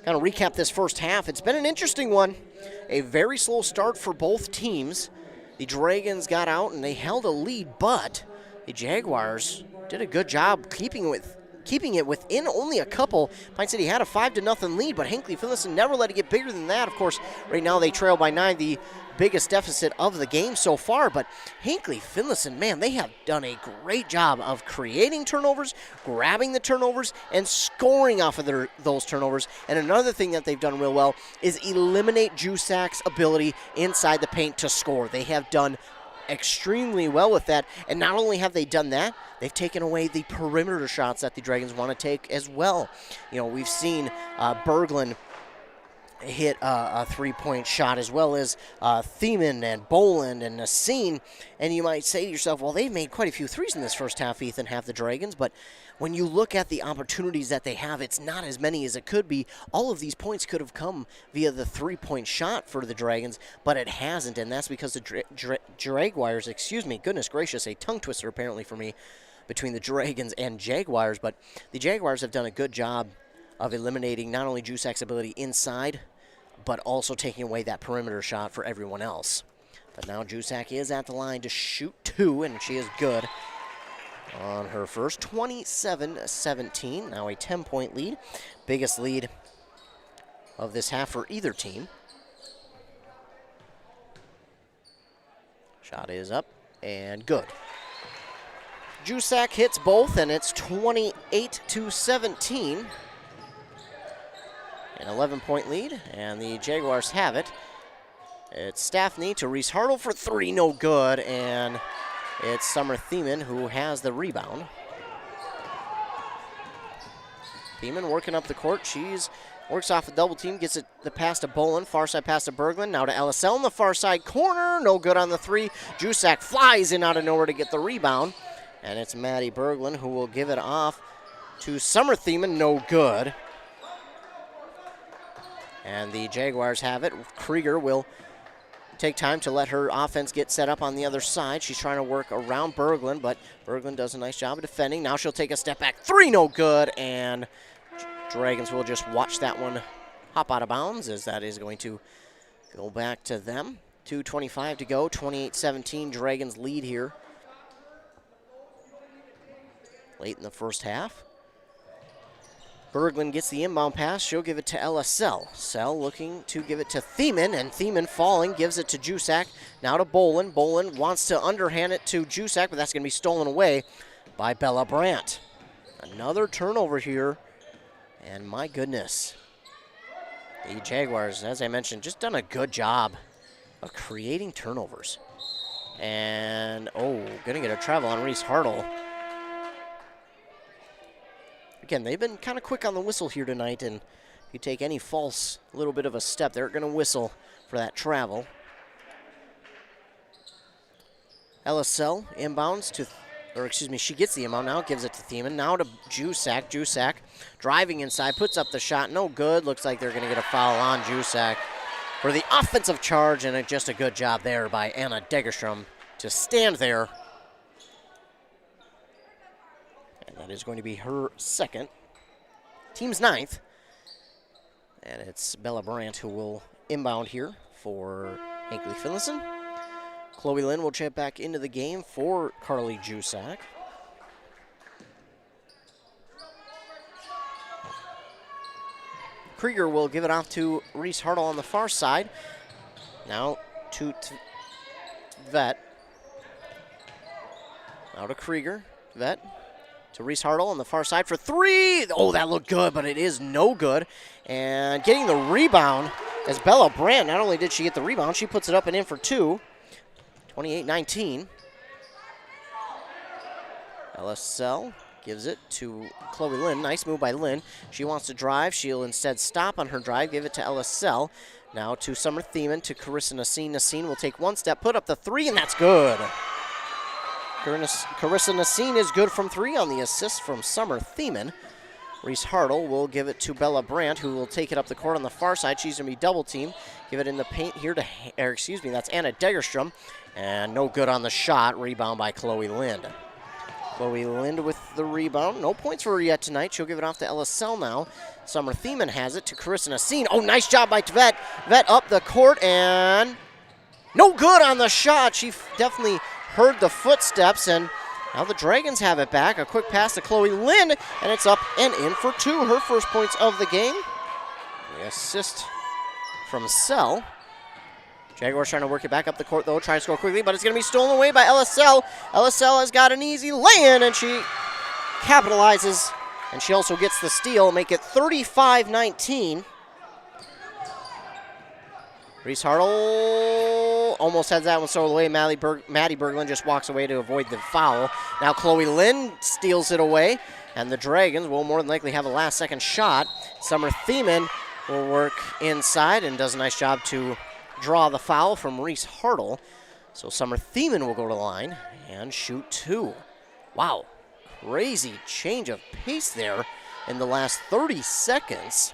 kind of recap this first half. It's been an interesting one. A very slow start for both teams. The Dragons got out and they held a lead, but the Jaguars did a good job keeping it within only a couple. Pine City had a 5-0 lead, but Hinckley-Finlayson never let it get bigger than that. Of course, right now they trail by 9, the biggest deficit of the game so far. But Hinckley-Finlayson, man, they have done a great job of creating turnovers, grabbing the turnovers, and scoring off of those turnovers. And another thing that they've done real well is eliminate Jusak's ability inside the paint to score. They have done extremely well with that, and not only have they done that, they've taken away the perimeter shots that the Dragons want to take as well. You know, we've seen Berglund hit a three-point shot, as well as Thiemann and Boland and Nassine, and you might say to yourself, well, they've made quite a few threes in this first half, Ethan, have the Dragons, but when you look at the opportunities that they have, it's not as many as it could be. All of these points could have come via the three-point shot for the Dragons, but it hasn't, and that's because the Jaguars, goodness gracious, a tongue twister apparently for me, between the Dragons and Jaguars, but the Jaguars have done a good job of eliminating not only Jusak's ability inside, but also taking away that perimeter shot for everyone else. But now Jusak is at the line to shoot two, and she is good on her first. 27-17, now a 10-point lead. Biggest lead of this half for either team. Shot is up and good. Jusak hits both, and it's 28-17. An 11-point lead, and the Jaguars have it. It's Staffney to Reese Hartle for three, no good, and it's Summer Thiemann who has the rebound. Thiemann working up the court. She's works off a double team, gets it the pass to Boland, far side pass to Berglund, now to LSL in the far side corner, no good on the three. Jusak flies in out of nowhere to get the rebound, and it's Maddie Berglund who will give it off to Summer Thiemann, no good. And the Jaguars have it. Krieger will take time to let her offense get set up on the other side. She's trying to work around Berglund, but Berglund does a nice job of defending. Now she'll take a step back. Three, no good, and Dragons will just watch that one hop out of bounds, as that is going to go back to them. 2:25 to go, 28-17, Dragons lead here late in the first half. Berglund gets the inbound pass. She'll give it to LSL. Sell looking to give it to Thiemann, and Thiemann falling, gives it to Jusak. Now to Boland. Boland wants to underhand it to Jusak, but that's going to be stolen away by Bella Brandt. Another turnover here, and my goodness. The Jaguars, as I mentioned, just done a good job of creating turnovers. And, going to get a travel on Reese Hartle. Again, they've been kind of quick on the whistle here tonight, and if you take any false little bit of a step, they're going to whistle for that travel. LSL inbounds to, she gets the inbound now, gives it to Thiemann. Now to Jusak. Jusak driving inside, puts up the shot, no good. Looks like they're going to get a foul on Jusak for the offensive charge, and just a good job there by Anna Degerstrom to stand there. That is going to be her second, team's ninth. And it's Bella Brandt who will inbound here for Hinckley-Finlayson. Chloe Lynn will check back into the game for Carly Jusak. Krieger will give it off to Reese Hartle on the far side. Now to Vet. Now to Krieger. Vet. To Reese Hartle on the far side for three. Oh, that looked good, but it is no good. And getting the rebound as Bella Brandt. Not only did she get the rebound, she puts it up and in for two. 28-19. LSL Gives it to Chloe Lynn. Nice move by Lynn. She wants to drive. She'll instead stop on her drive. Give it to Ella Sell. Now to Summer Thiemann, to Carissa Nassine. Nassine will take one step, put up the three, and that's good. Carissa Nassine is good from three on the assist from Summer Thiemann. Reese Hartle will give it to Bella Brandt, who will take it up the court on the far side. She's going to be double teamed. Give it in the paint here to, that's Anna Degerstrom. And no good on the shot. Rebound by Chloe Lind. Chloe Lind with the rebound. No points for her yet tonight. She'll give it off to Ella Sell now. Summer Thiemann has it to Carissa Nassine. Oh, nice job by Tvet. Tvet up the court and no good on the shot. She definitely heard the footsteps, and now the Dragons have it back. A quick pass to Chloe Lynn, and it's up and in for two. Her first points of the game. The assist from Sell. Jaguars trying to work it back up the court, though, trying to score quickly, but it's going to be stolen away by Ella Sell. Ella Sell has got an easy lay-in, and she capitalizes, and she also gets the steal, make it 35-19. Reese Hartle almost has that one stolen away. Maddie Berglund just walks away to avoid the foul. Now Chloe Lynn steals it away, and the Dragons will more than likely have a last-second shot. Summer Thiemann will work inside and does a nice job to draw the foul from Reese Hartle. So Summer Thiemann will go to the line and shoot two. Wow, crazy change of pace there in the last 30 seconds.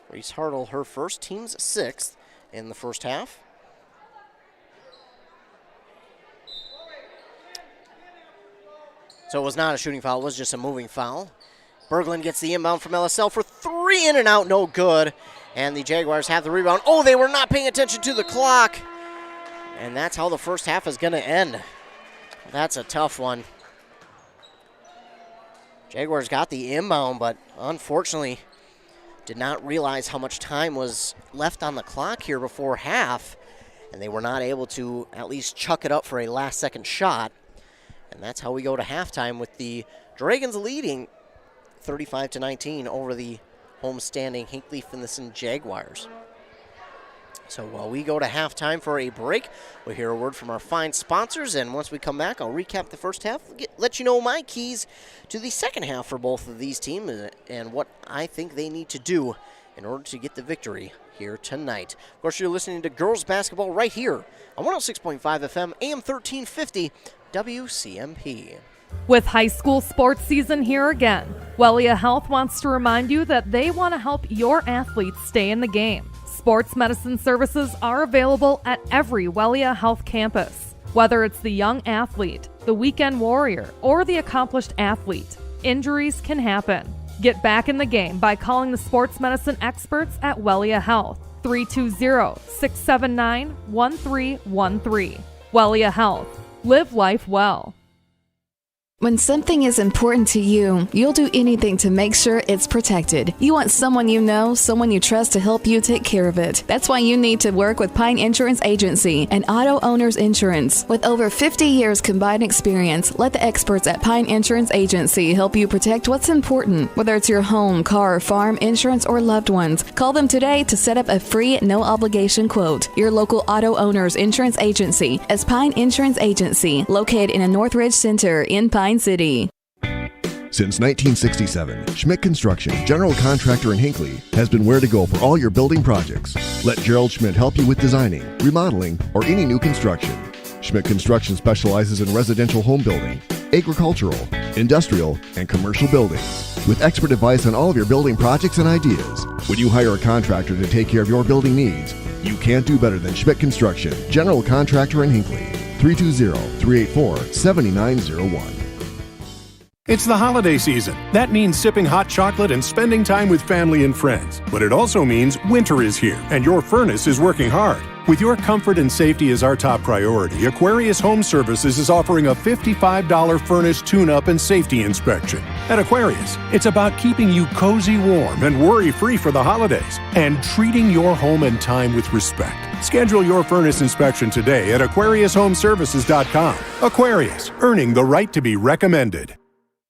Reese Hartle, her first, team's sixth in the first half. So it was not a shooting foul, it was just a moving foul. Berglund gets the inbound from LSL for three, in and out, no good. And the Jaguars have the rebound. Oh, they were not paying attention to the clock. And that's how the first half is going to end. That's a tough one. Jaguars got the inbound, but unfortunately did not realize how much time was left on the clock here before half. And they were not able to at least chuck it up for a last-second shot. And that's how we go to halftime with the Dragons leading 35-19 over the homestanding Hinckley-Finlayson Jaguars. So while we go to halftime for a break, we'll hear a word from our fine sponsors, and once we come back, I'll recap the first half, let you know my keys to the second half for both of these teams and what I think they need to do in order to get the victory here tonight. Of course, you're listening to girls basketball right here on 106.5 FM, AM 1350, WCMP. With high school sports season here again, Wellia Health wants to remind you that they want to help your athletes stay in the game. Sports medicine services are available at every Wellia Health campus. Whether it's the young athlete, the weekend warrior, or the accomplished athlete, injuries can happen. Get back in the game by calling the sports medicine experts at Wellia Health, 320-679-1313. Wellia Health. Live life well. When something is important to you, you'll do anything to make sure it's protected. You want someone you know, someone you trust to help you take care of it. That's why you need to work with Pine Insurance Agency and Auto Owners Insurance. With over 50 years combined experience, let the experts at Pine Insurance Agency help you protect what's important. Whether it's your home, car, farm, insurance, or loved ones, call them today to set up a free, no-obligation quote. Your local Auto Owners Insurance Agency is Pine Insurance Agency, located in a Northridge Center in Pine City. Since 1967, Schmidt Construction, general contractor in Hinckley, has been where to go for all your building projects. Let Gerald Schmidt help you with designing, remodeling, or any new construction. Schmidt Construction specializes in residential home building, agricultural, industrial, and commercial buildings. With expert advice on all of your building projects and ideas, when you hire a contractor to take care of your building needs, you can't do better than Schmidt Construction, general contractor in Hinckley. 320-384-7901. It's the holiday season. That means sipping hot chocolate and spending time with family and friends. But it also means winter is here, and your furnace is working hard. With your comfort and safety as our top priority, Aquarius Home Services is offering a $55 furnace tune-up and safety inspection. At Aquarius, it's about keeping you cozy warm and worry-free for the holidays, and treating your home and time with respect. Schedule your furnace inspection today at AquariusHomeservices.com. Aquarius, earning the right to be recommended.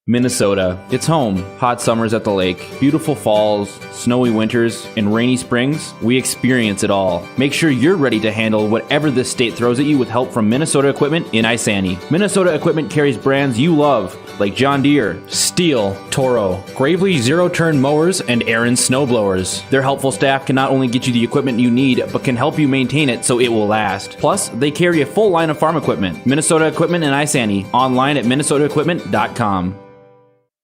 Minnesota. It's home. Hot summers at the lake, beautiful falls, snowy winters, and rainy springs. We experience it all. Make sure you're ready to handle whatever this state throws at you with help from Minnesota Equipment in Isani. Minnesota Equipment carries brands you love, like John Deere, Steel, Toro, Gravely zero-turn mowers, and Aaron snowblowers. Their helpful staff can not only get you the equipment you need, but can help you maintain it so it will last. Plus, they carry a full line of farm equipment. Minnesota Equipment in Isani, online at minnesotaequipment.com.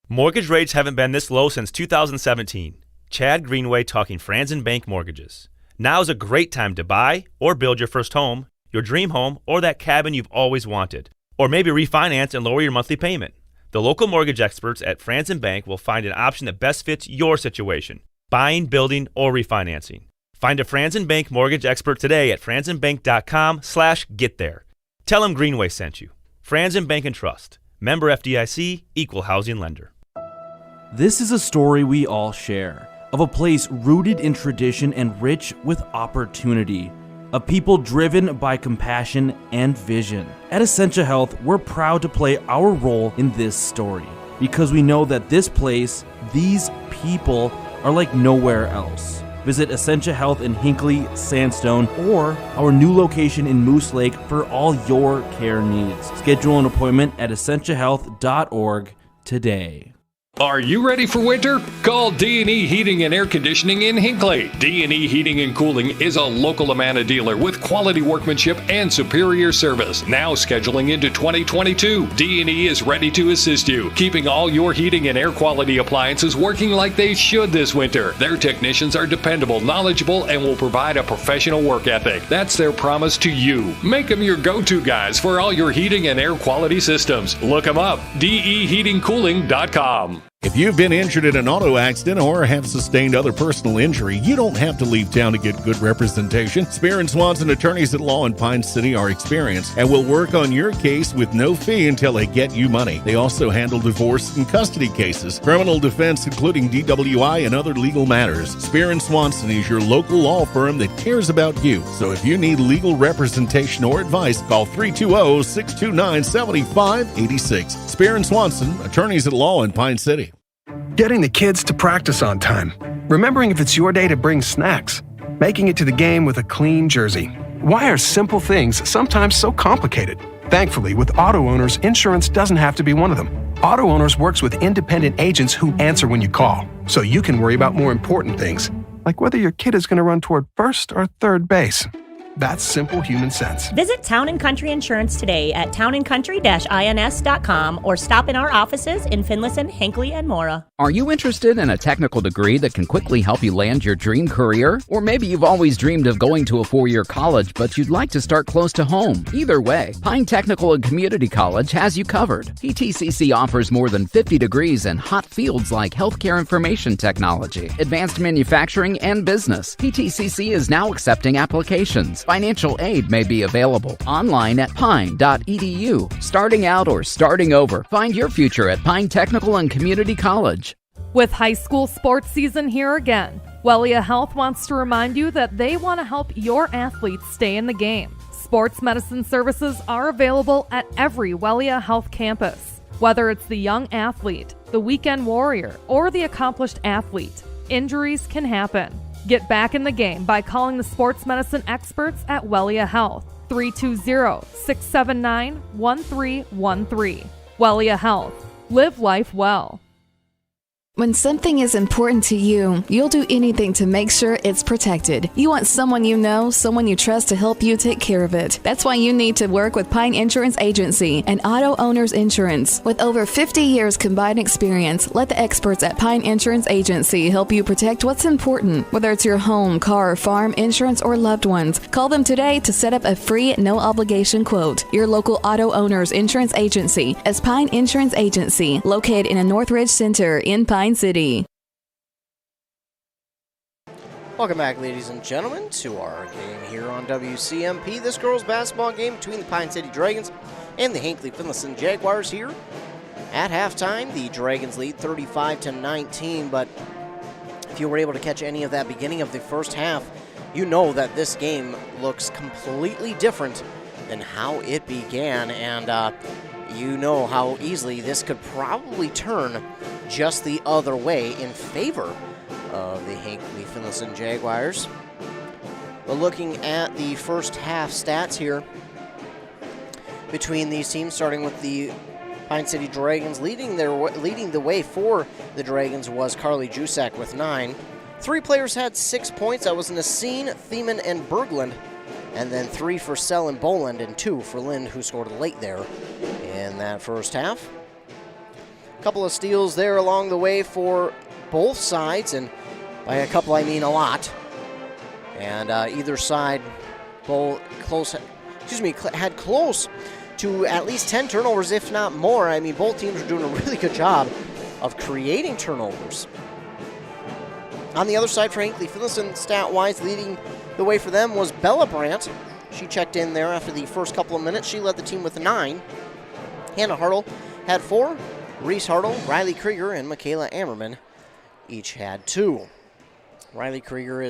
Mortgage rates haven't been this low since 2017. Chad Greenway talking Franzen Bank Mortgages. Now is a great time to buy or build your first home, your dream home, or that cabin you've always wanted. Or maybe refinance and lower your monthly payment. The local mortgage experts at Franzen Bank will find an option that best fits your situation. Buying, building, or refinancing. Find a Franzen Bank mortgage expert today at franzenbank.com/getthere. Tell them Greenway sent you. Franzen Bank and Trust. Member FDIC, Equal Housing Lender. This is a story we all share, of a place rooted in tradition and rich with opportunity, of people driven by compassion and vision. At Essentia Health, we're proud to play our role in this story, because we know that this place, these people, are like nowhere else. Visit Essentia Health in Hinckley, Sandstone, or our new location in Moose Lake for all your care needs. Schedule an appointment at essentiahealth.org today. Are you ready for winter? Call D&E Heating and Air Conditioning in Hinckley. D&E Heating and Cooling is a local Amana dealer with quality workmanship and superior service. Now scheduling into 2022, D&E is ready to assist you, keeping all your heating and air quality appliances working like they should this winter. Their technicians are dependable, knowledgeable, and will provide a professional work ethic. That's their promise to you. Make them your go-to guys for all your heating and air quality systems. Look them up, deheatingcooling.com. If you've been injured in an auto accident or have sustained other personal injury, you don't have to leave town to get good representation. Spear & Swanson attorneys at law in Pine City are experienced and will work on your case with no fee until they get you money. They also handle divorce and custody cases, criminal defense, including DWI and other legal matters. Spear & Swanson is your local law firm that cares about you. So if you need legal representation or advice, call 320-629-7586. Spear & Swanson, attorneys at law in Pine City. Getting the kids to practice on time. Remembering if it's your day to bring snacks. Making it to the game with a clean jersey. Why are simple things sometimes so complicated? Thankfully, with auto owners, insurance doesn't have to be one of them. Auto Owners works with independent agents who answer when you call, so you can worry about more important things, like whether your kid is going to run toward first or third base. That's simple human sense. Visit Town & Country Insurance today at townandcountry-ins.com or stop in our offices in Finlayson, Hinckley, and Mora. Are you interested in a technical degree that can quickly help you land your dream career? Or maybe you've always dreamed of going to a four-year college, but you'd like to start close to home. Either way, Pine Technical and Community College has you covered. PTCC offers more than 50 degrees in hot fields like healthcare information technology, advanced manufacturing, and business. PTCC is now accepting applications. Financial aid may be available online at pine.edu. Starting out or starting over, find your future at Pine Technical and Community College. With high school sports season here again, Wellia Health wants to remind you that they want to help your athletes stay in the game. Sports medicine services are available at every Wellia Health campus. Whether it's the young athlete, the weekend warrior, or the accomplished athlete, injuries can happen. Get back in the game by calling the sports medicine experts at Wellia Health, 320-679-1313. Wellia Health. Live life well. When something is important to you, you'll do anything to make sure it's protected. You want someone you know, someone you trust to help you take care of it. That's why you need to work with Pine Insurance Agency and Auto Owners Insurance. With over 50 years combined experience, let the experts at Pine Insurance Agency help you protect what's important. Whether it's your home, car, farm, insurance, or loved ones, call them today to set up a free, no-obligation quote. Your local Auto Owners Insurance Agency is Pine Insurance Agency, located in a Northridge Center in Pine City. Welcome back, ladies and gentlemen, to our game here on WCMP. This girls' basketball game between the Pine City Dragons and the Hinckley-Finlayson Jaguars here. At halftime, the Dragons lead 35-19, but if you were able to catch any of that beginning of the first half, you know that this game looks completely different than how it began, and you know how easily this could probably turn just the other way in favor of the Hinckley-Finlayson Jaguars. But looking at the first half stats here between these teams, starting with the Pine City Dragons. Leading the way for the Dragons was Carly Jusak with 9. 3 players had 6 points. That was Nassine, Thiemann, and Berglund. And then 3 for Sell and Boland, and 2 for Lind, who scored late there in that first half. A couple of steals there along the way for both sides, and by a couple I mean a lot. And either side had close to at least 10 turnovers, if not more. I mean, both teams are doing a really good job of creating turnovers. On the other side for Hinckley-Finlayson, stat-wise, leading the way for them was Bella Brandt. She checked in there after the first couple of minutes. She led the team with 9. Hannah Hartle had 4. Reese Hartle, Riley Krieger, and Michaela Ammerman each had 2. Riley Krieger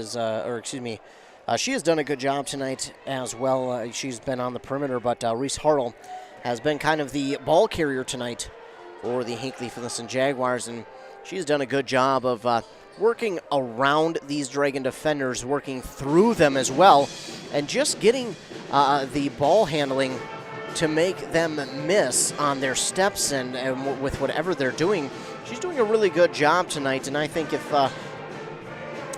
she has done a good job tonight as well. She's been on the perimeter, but Reese Hartle has been kind of the ball carrier tonight for the Hinckley-Finlayson Jaguars, and she's done a good job of working around these Dragon defenders, working through them as well, and just getting the ball handling to make them miss on their steps and with whatever they're doing. She's doing a really good job tonight, and I think if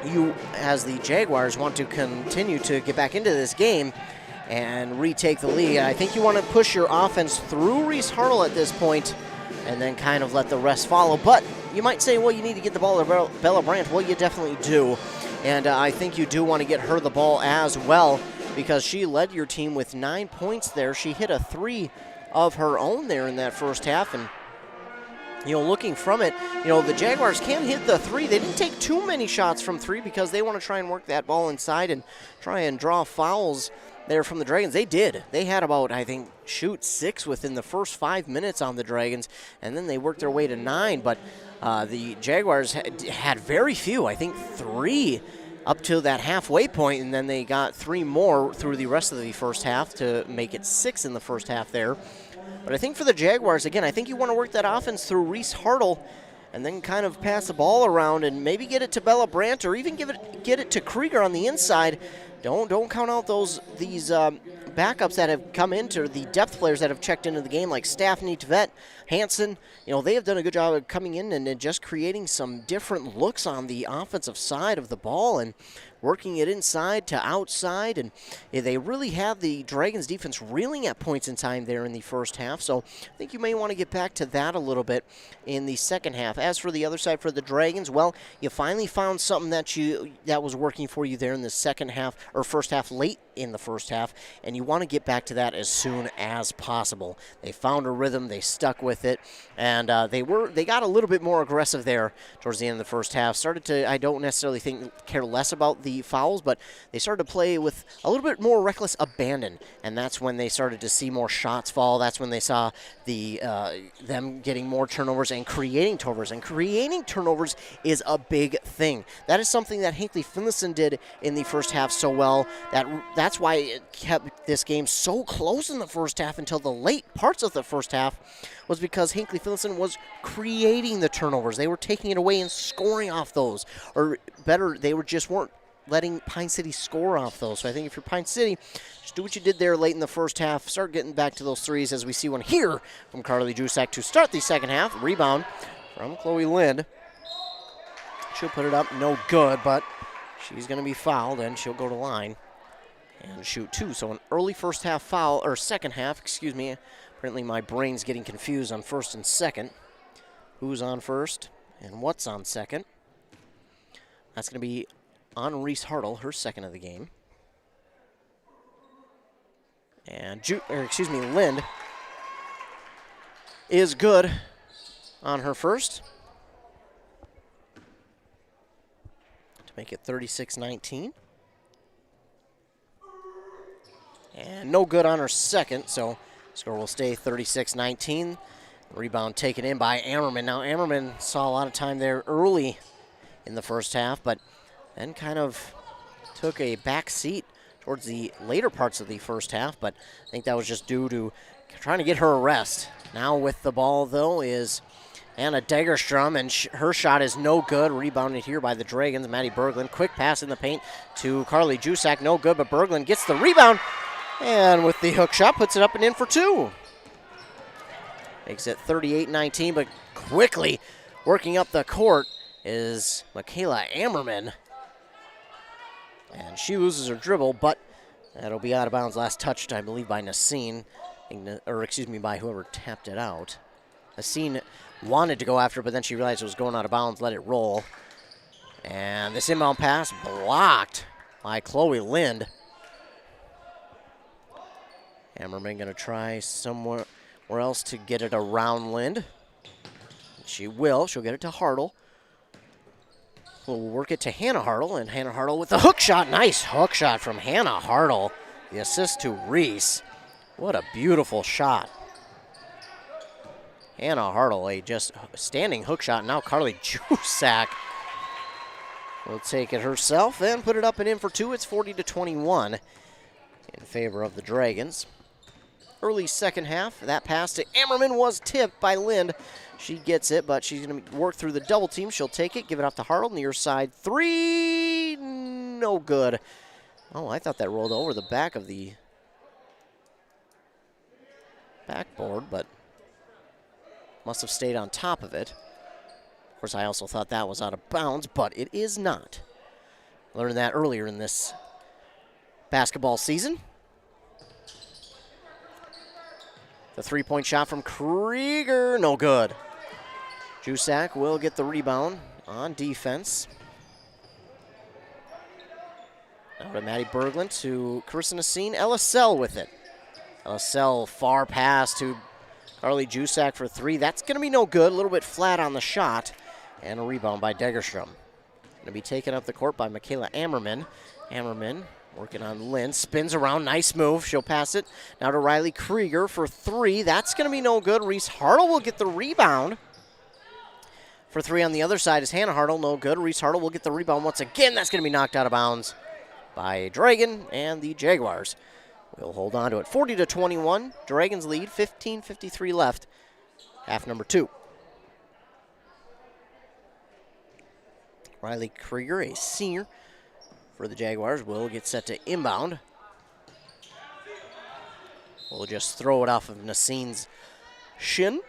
you, as the Jaguars, want to continue to get back into this game and retake the lead, I think you want to push your offense through Reese Hartle at this point and then kind of let the rest follow. But you might say, well, you need to get the ball to Bella Brandt. Well, you definitely do. And I think you do want to get her the ball as well, because she led your team with 9 points there. She hit a 3 of her own there in that first half. And, looking from it, the Jaguars can hit the 3. They didn't take too many shots from 3 because they want to try and work that ball inside and try and draw fouls there from the Dragons. They did. They had about, 6 within the first 5 minutes on the Dragons, and then they worked their way to 9. But the Jaguars had very few, 3 up to that halfway point, and then they got 3 more through the rest of the first half to make it 6 in the first half there. But I think for the Jaguars, again, I think you want to work that offense through Reese Hartle and then kind of pass the ball around and maybe get it to Bella Brandt or even get it to Krieger on the inside. Don't count out these backups that have come into the depth players that have checked into the game, like Staffney, Tvet, Hansen. They have done a good job of coming in and just creating some different looks on the offensive side of the ball and working it inside to outside, and they really have the Dragons defense reeling at points in time there in the first half. So I think you may want to get back to that a little bit in the second half. As for the other side for the Dragons, well, you finally found something that was working for you there in the second half or first half, late in the first half, and you want to get back to that as soon as possible. They found a rhythm, they stuck with it, and they got a little bit more aggressive there towards the end of the first half. Started to, I don't necessarily care less about the fouls, but they started to play with a little bit more reckless abandon, and that's when they started to see more shots fall. That's when they saw them getting more turnovers and creating turnovers. And creating turnovers is a big thing. That is something that Hinckley-Finlayson did in the first half so well. That's why it kept this game so close in the first half until the late parts of the first half, was because Hinckley-Finlayson was creating the turnovers. They were taking it away and scoring off those. Or better, they weren't letting Pine City score off those. So I think if you're Pine City, just do what you did there late in the first half. Start getting back to those threes, as we see one here from Carly Jusak to start the second half. Rebound from Chloe Lind. She'll put it up, no good, but she's going to be fouled, and she'll go to line and shoot 2. So an early first half foul, or second half, excuse me. Apparently my brain's getting confused on first and second. Who's on first and what's on second? That's going to be on Reese Hartle, her second of the game. And Lind is good on her first to make it 36-19. And no good on her second, so score will stay 36-19. Rebound taken in by Ammerman. Now Ammerman saw a lot of time there early in the first half, but then kind of took a back seat towards the later parts of the first half, but I think that was just due to trying to get her a rest. Now with the ball, though, is Anna Degerstrom, and her shot is no good. Rebounded here by the Dragons. Maddie Berglund, quick pass in the paint to Carly Jusak, no good, but Berglund gets the rebound, and with the hook shot, puts it up and in for 2. Makes it 38-19, but quickly working up the court is Michaela Ammerman. And she loses her dribble, but that'll be out of bounds. Last touched, I believe, by Nasine, or excuse me, by whoever tapped it out. Nasine wanted to go after it, but then she realized it was going out of bounds, let it roll. And this inbound pass blocked by Chloe Lind. Ammerman going to try somewhere else to get it around Lind. She will. She'll get it to Hartle. We'll work it to Hannah Hartle, and Hannah Hartle with the hook shot. Nice hook shot from Hannah Hartle. The assist to Reese. What a beautiful shot. Hannah Hartle, a just standing hook shot. Now Carly Jusak will take it herself and put it up and in for two. It's 40-21 in favor of the Dragons. Early second half, that pass to Ammerman was tipped by Lind. She gets it, but she's going to work through the double team. She'll take it, give it off to Hartle, near side three, no good. Oh, I thought that rolled over the back of the backboard, but must have stayed on top of it. Of course, I also thought that was out of bounds, but it is not. Learned that earlier in this basketball season. The three-point shot from Krieger, no good. Jusak will get the rebound on defense. Now to Maddie Berglund to Carissa Nasine. LSL with it. LSL far pass to Carly Jusak for three. That's going to be no good. A little bit flat on the shot. And a rebound by Degerstrom. Going to be taken up the court by Michaela Ammerman. Ammerman working on Lynn, spins around, nice move. She'll pass it now to Riley Krieger for three. That's going to be no good. Reese Hartle will get the rebound. For three on the other side is Hannah Hartle, no good. Reese Hartle will get the rebound once again. That's going to be knocked out of bounds by Dragon, and the Jaguars will hold on to it. 40-21, Dragons lead, 15:53 left, half number two. Riley Krieger, a senior for the Jaguars, will get set to inbound. We'll just throw it off of Nasine's shin.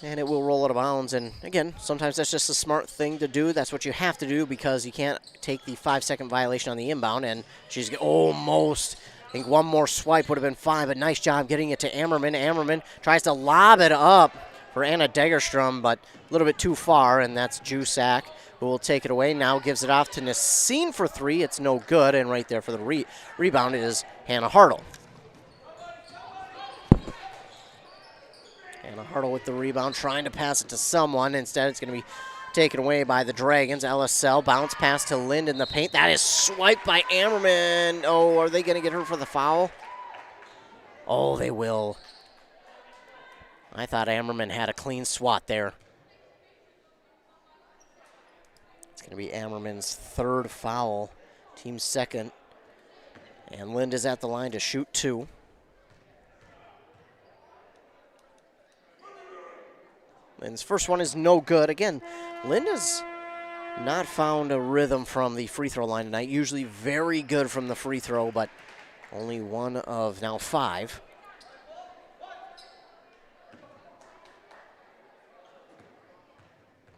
And it will roll out of bounds. And again, sometimes that's just a smart thing to do. That's what you have to do because you can't take the 5-second violation on the inbound. And she's almost, I think one more swipe would have been fine, but nice job getting it to Ammerman. Ammerman tries to lob it up for Anna Degerstrom, but a little bit too far, and that's Jusak, who will take it away. Now gives it off to Nasine for three. It's no good, and right there for the rebound is Hannah Hartle. Hannah Hartle with the rebound, trying to pass it to someone. Instead, it's going to be taken away by the Dragons. LSL, bounce pass to Lind in the paint. That is swiped by Ammerman. Oh, are they going to get her for the foul? Oh, they will. I thought Ammerman had a clean swat there. It's going to be Ammerman's third foul, team second. And Lind is at the line to shoot two. Lind's first one is no good. Again, Lind has not found a rhythm from the free throw line tonight. Usually very good from the free throw, but only one of now five.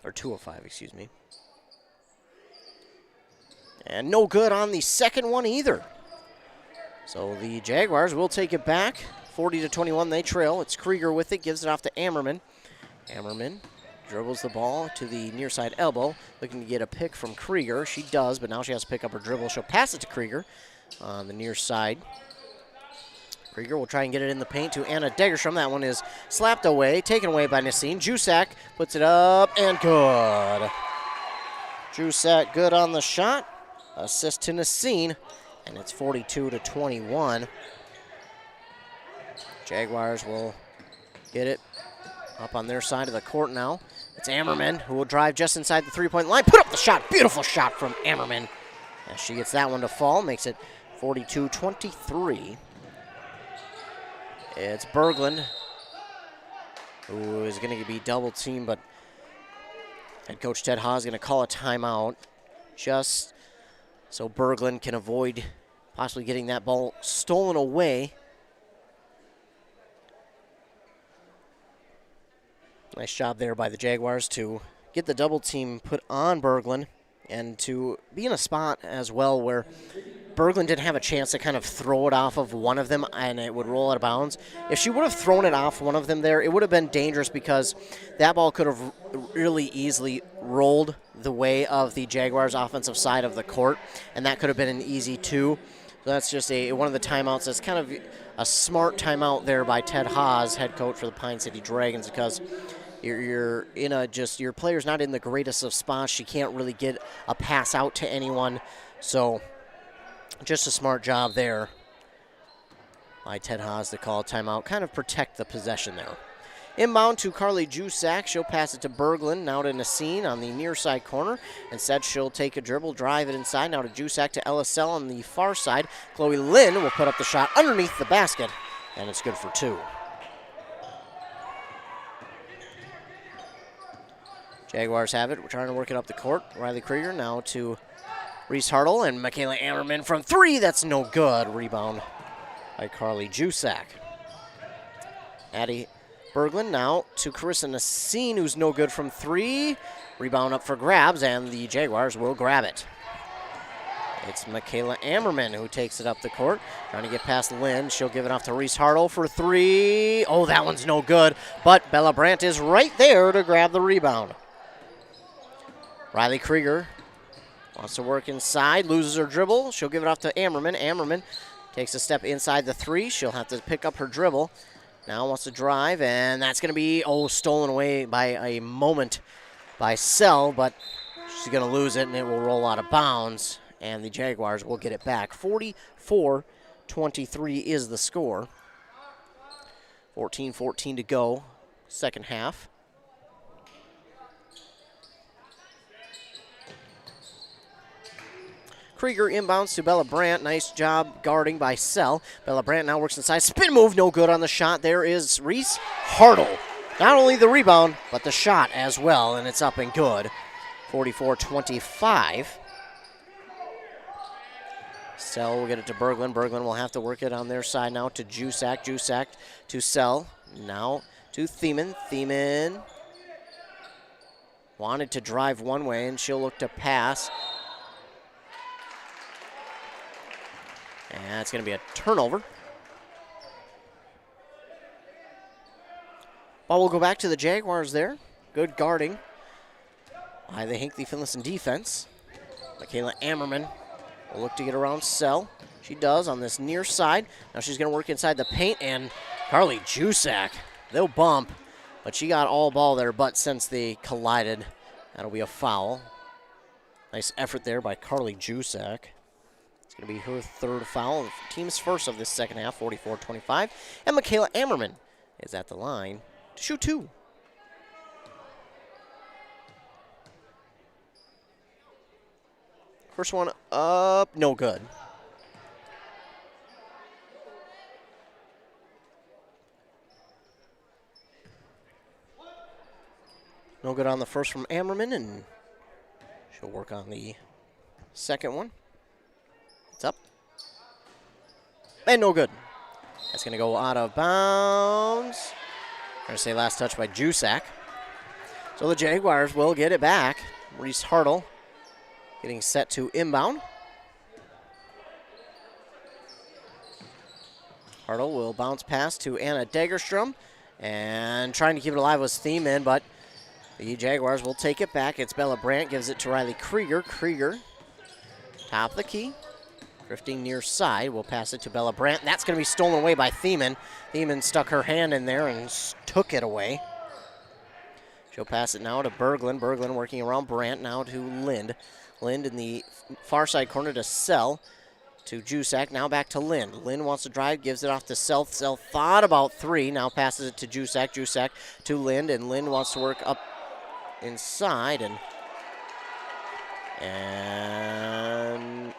Or 2 of 5, excuse me. And no good on the second one either. So the Jaguars will take it back. 40-21, they trail. It's Krieger with it, gives it off to Ammerman. Ammerman dribbles the ball to the near side elbow, looking to get a pick from Krieger. She does, but now she has to pick up her dribble. She'll pass it to Krieger on the near side. Krieger will try and get it in the paint to Anna Degerstrom. That one is slapped away, taken away by Nasine. Jusak puts it up and good. Jusak good on the shot. Assist to Nasine, and it's 42-21. Jaguars will get it up on their side of the court now. It's Ammerman who will drive just inside the three-point line. Put up the shot. Beautiful shot from Ammerman. And she gets that one to fall, makes it 42-23. It's Berglund, who is going to be double teamed, but head coach Ted Haas is going to call a timeout just so Berglund can avoid possibly getting that ball stolen away. Nice job there by the Jaguars to get the double team put on Berglund and to be in a spot as well where Berglund didn't have a chance to kind of throw it off of one of them and it would roll out of bounds. If she would have thrown it off one of them there, it would have been dangerous because that ball could have really easily rolled the way of the Jaguars' offensive side of the court, and that could have been an easy 2. So that's just one of the timeouts. That's kind of a smart timeout there by Ted Haas, head coach for the Pine City Dragons, because you're in your player's not in the greatest of spots. She can't really get a pass out to anyone. So just a smart job there by Ted Haas to call a timeout, kind of protect the possession there. Inbound to Carly Jusak. She'll pass it to Berglund. Now to Nassine on the near side corner. Instead, she'll take a dribble, drive it inside. Now to Jusak to LSL on the far side. Chloe Lynn will put up the shot underneath the basket, and it's good for 2. Jaguars have it. We're trying to work it up the court. Riley Krieger now to Reese Hartle and Michaela Ammerman from 3. That's no good. Rebound by Carly Jusak. Addie Berglund now to Carissa Nassine, who's no good from 3. Rebound up for grabs, and the Jaguars will grab it. It's Michaela Ammerman who takes it up the court. Trying to get past Lynn. She'll give it off to Reese Hartle for 3. Oh, that one's no good. But Bella Brandt is right there to grab the rebound. Riley Krieger wants to work inside, loses her dribble. She'll give it off to Ammerman. Ammerman takes a step inside the 3. She'll have to pick up her dribble. Now wants to drive, and that's going to be, stolen away by a moment by Sell, but she's going to lose it, and it will roll out of bounds, and the Jaguars will get it back. 44-23 is the score. 14-14 to go, second half. Krieger inbounds to Bella Brandt. Nice job guarding by Sell. Bella Brandt now works inside. Spin move, no good on the shot. There is Reese Hartle. Not only the rebound, but the shot as well, and it's up and good. 44-25. Sell will get it to Berglund. Berglund will have to work it on their side now to Jusak. Jusak to Sell. Now to Thiemann. Thiemann wanted to drive one way, and she'll look to pass. And it's going to be a turnover. Ball will go back to the Jaguars there. Good guarding by the Hinckley-Finlayson defense. Michaela Ammerman will look to get around Sell. She does on this near side. Now she's going to work inside the paint, and Carly Jusak, they'll bump, but she got all ball there, but since they collided, that'll be a foul. Nice effort there by Carly Jusak. Going to be her third foul, team's first of this second half, 44-25. And Michaela Ammerman is at the line to shoot 2. First one up, no good. No good on the first from Ammerman, and she'll work on the second one. It's up. And no good. That's going to go out of bounds. I'm going to say last touch by Jusak. So the Jaguars will get it back. Reese Hartle getting set to inbound. Hartle will bounce pass to Anna Dagerstrom. And trying to keep it alive was Thiemann, but the Jaguars will take it back. It's Bella Brandt, gives it to Riley Krieger. Krieger, top of the key. Drifting near side, we'll pass it to Bella Brandt. That's going to be stolen away by Thiemann. Thiemann stuck her hand in there and took it away. She'll pass it now to Berglund. Berglund working around Brandt, now to Lind. Lind in the far side corner to Sell. To Jusak, now back to Lind. Lind wants to drive, gives it off to Sell. Sell thought about 3, now passes it to Jusak. Jusak to Lind, and Lind wants to work up inside. And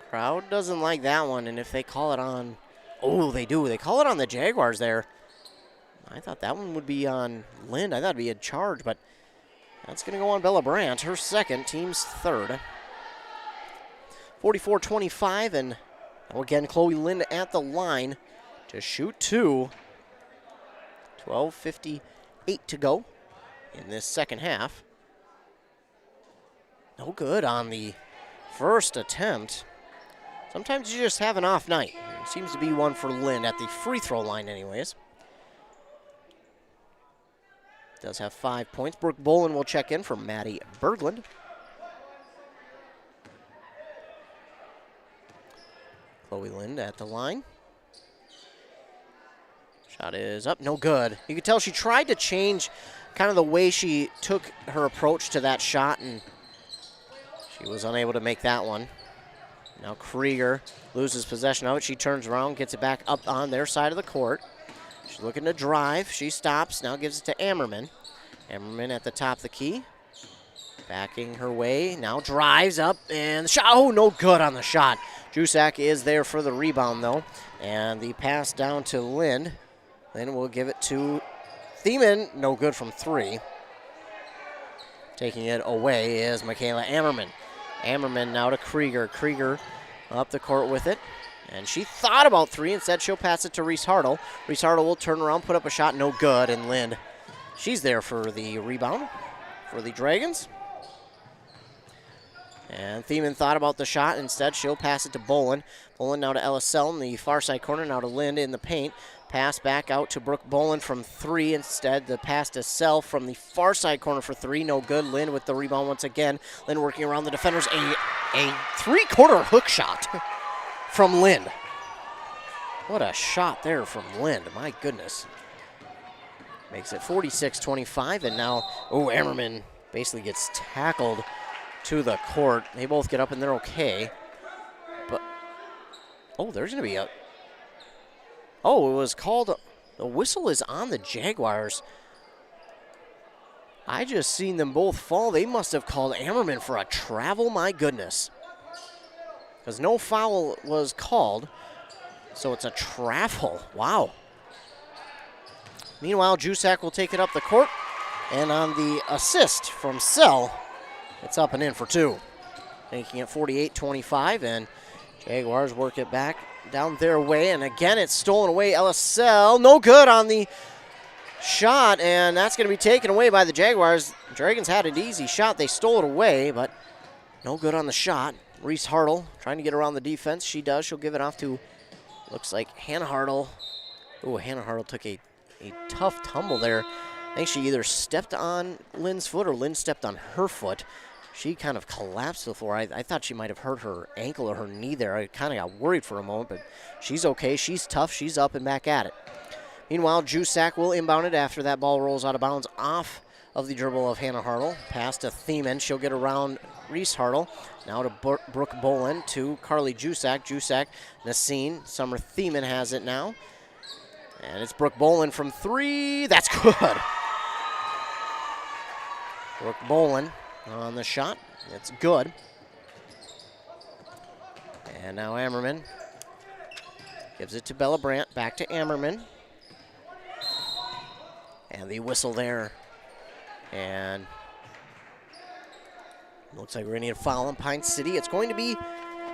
crowd doesn't like that one, and if they call it on, they do. They call it on the Jaguars there. I thought that one would be on Lind. I thought it'd be a charge, but that's going to go on Bella Brandt, her second, team's third. 44-25, and again, Chloe Lind at the line to shoot 2 to 12:58 to go in this second half. No good on the first attempt. Sometimes you just have an off night. It seems to be one for Lind at the free throw line anyways. Does have 5 points. Brooke Bolin will check in for Maddie Berglund. Chloe Lind at the line. Shot is up, no good. You can tell she tried to change kind of the way she took her approach to that shot, and she was unable to make that one. Now Krieger loses possession of it. She turns around, gets it back up on their side of the court. She's looking to drive. She stops, now gives it to Ammerman. Ammerman at the top of the key. Backing her way, now drives up, and the shot, oh, no good on the shot. Jusak is there for the rebound, though. And the pass down to Lind. Then we'll give it to Thiemann, no good from 3. Taking it away is Michaela Ammerman. Ammerman now to Krieger. Krieger up the court with it. And she thought about 3. Instead, she'll pass it to Reese Hartle. Reese Hartle will turn around, put up a shot, no good. And Lind, she's there for the rebound for the Dragons. And Thiemann thought about the shot. Instead, she'll pass it to Bolin. Bolin now to Ellis Sell in the far side corner. Now to Lind in the paint. Pass back out to Brooke Bolin from 3. Instead, the pass to Sell from the far side corner for 3. No good. Lind with the rebound once again. Lind working around the defenders. A three-quarter hook shot from Lind. What a shot there from Lind. My goodness. Makes it 46-25. And now, Ammerman basically gets tackled to the court. They both get up and they're okay. But, there's going to be a... it was called, the whistle is on the Jaguars. I just seen them both fall. They must have called Ammerman for a travel, my goodness. Because no foul was called, so it's a travel. Wow. Meanwhile, Jusak will take it up the court, and on the assist from Sell, it's up and in for 2. Making it 48-25, and Jaguars work it back down their way, and again it's stolen away. LSL, no good on the shot, and that's going to be taken away by the Jaguars. Dragons had an easy shot. They stole it away, but no good on the shot. Reese Hartle trying to get around the defense. She does. She'll give it off to, looks like Hannah Hartle. Hannah Hartle took a tough tumble there. I think she either stepped on Lynn's foot or Lynn stepped on her foot. She kind of collapsed to the floor. I thought she might have hurt her ankle or her knee there. I kind of got worried for a moment, but she's okay. She's tough. She's up and back at it. Meanwhile, Jusak will inbound it after that ball rolls out of bounds off of the dribble of Hannah Hartle. Pass to Thiemann. She'll get around Reese Hartle. Now to Brooke Bolin to Carly Jusak. Jusak, Nassine. Summer Thiemann has it now. And it's Brooke Bolin from 3. That's good. Brooke Bolin on the shot. It's good. And now Ammerman gives it to Bella Brandt. Back to Ammerman. And the whistle there. And looks like we're going to need a foul on Pine City. It's going to be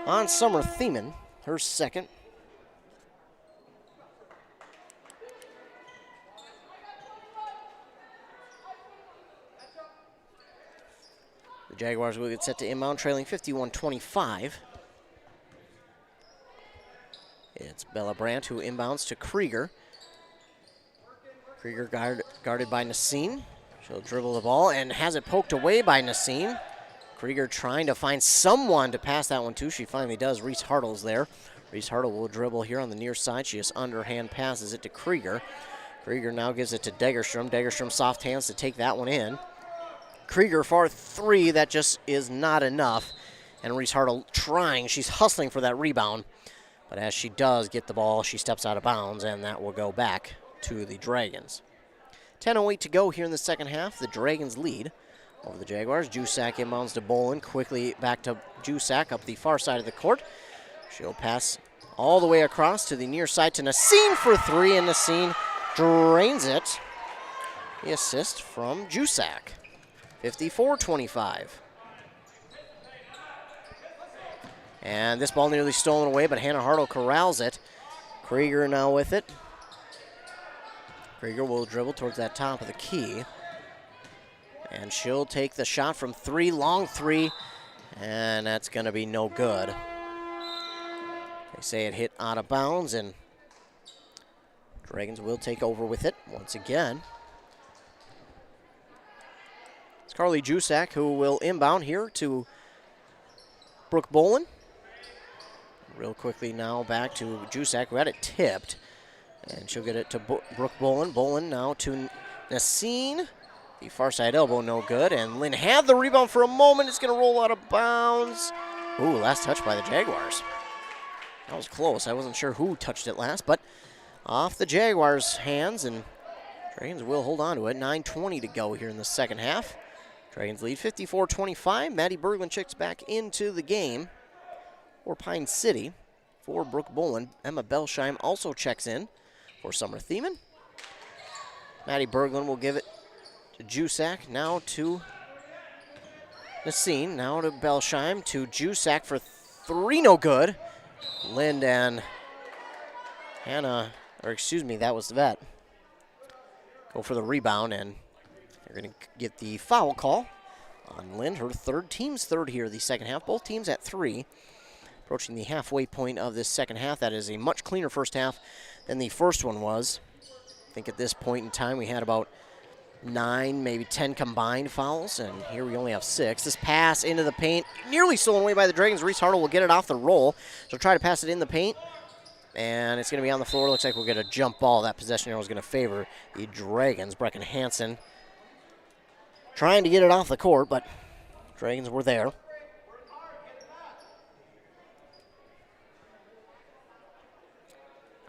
on Summer Thiemann, her second. The Jaguars will get set to inbound, trailing 51-25. It's Bella Brandt who inbounds to Krieger. Krieger guarded by Nassine. She'll dribble the ball and has it poked away by Nassine. Krieger trying to find someone to pass that one to. She finally does. Reese Hartle's there. Reese Hartle will dribble here on the near side. She just underhand passes it to Krieger. Krieger now gives it to Degerstrom. Degerstrom soft hands to take that one in. Krieger for 3, that just is not enough. And Reese Hartle trying, she's hustling for that rebound. But as she does get the ball, she steps out of bounds, and that will go back to the Dragons. 10:08 to go here in the second half. The Dragons lead over the Jaguars. Jusak inbounds to Bolin. Quickly back to Jusak up the far side of the court. She'll pass all the way across to the near side to Nassine for 3, and Nassine drains it. The assist from Jusak. 54-25. And this ball nearly stolen away, but Hannah Hartle corrals it. Krieger now with it. Krieger will dribble towards that top of the key. And she'll take the shot from 3, long 3, and that's going to be no good. They say it hit out of bounds, and Dragons will take over with it once again. It's Carly Jusak who will inbound here to Brooke Bolin. Real quickly now back to Jusak, who had it tipped. And she'll get it to Brooke Bolin. Bolin now to Nassine. The far side elbow, no good. And Lynn had the rebound for a moment. It's going to roll out of bounds. Ooh, last touch by the Jaguars. That was close. I wasn't sure who touched it last, but off the Jaguars' hands, and Dragons will hold on to it. 9:20 to go here in the second half. Dragons lead 54-25. Maddie Berglund checks back into the game for Pine City. For Brooke Bolin, Emma Belsheim also checks in for Summer Thiemann. Maddie Berglund will give it to Jusak, now to Nassine, now to Belsheim, to Jusak for 3, no good. Lind and Hannah, or excuse me, that was the vet, go for the rebound, and they're going to get the foul call on Lind, her team's third here the second half. Both teams at 3, approaching the halfway point of this second half. That is a much cleaner first half than the first one was. I think at this point in time we had about 9, maybe 10 combined fouls, and here we only have 6. This pass into the paint, nearly stolen away by the Dragons. Reese Hartle will get it off the roll. She'll try to pass it in the paint, and it's going to be on the floor. Looks like we'll get a jump ball. That possession arrow is going to favor the Dragons. Brecken Hansen trying to get it off the court, but Dragons were there.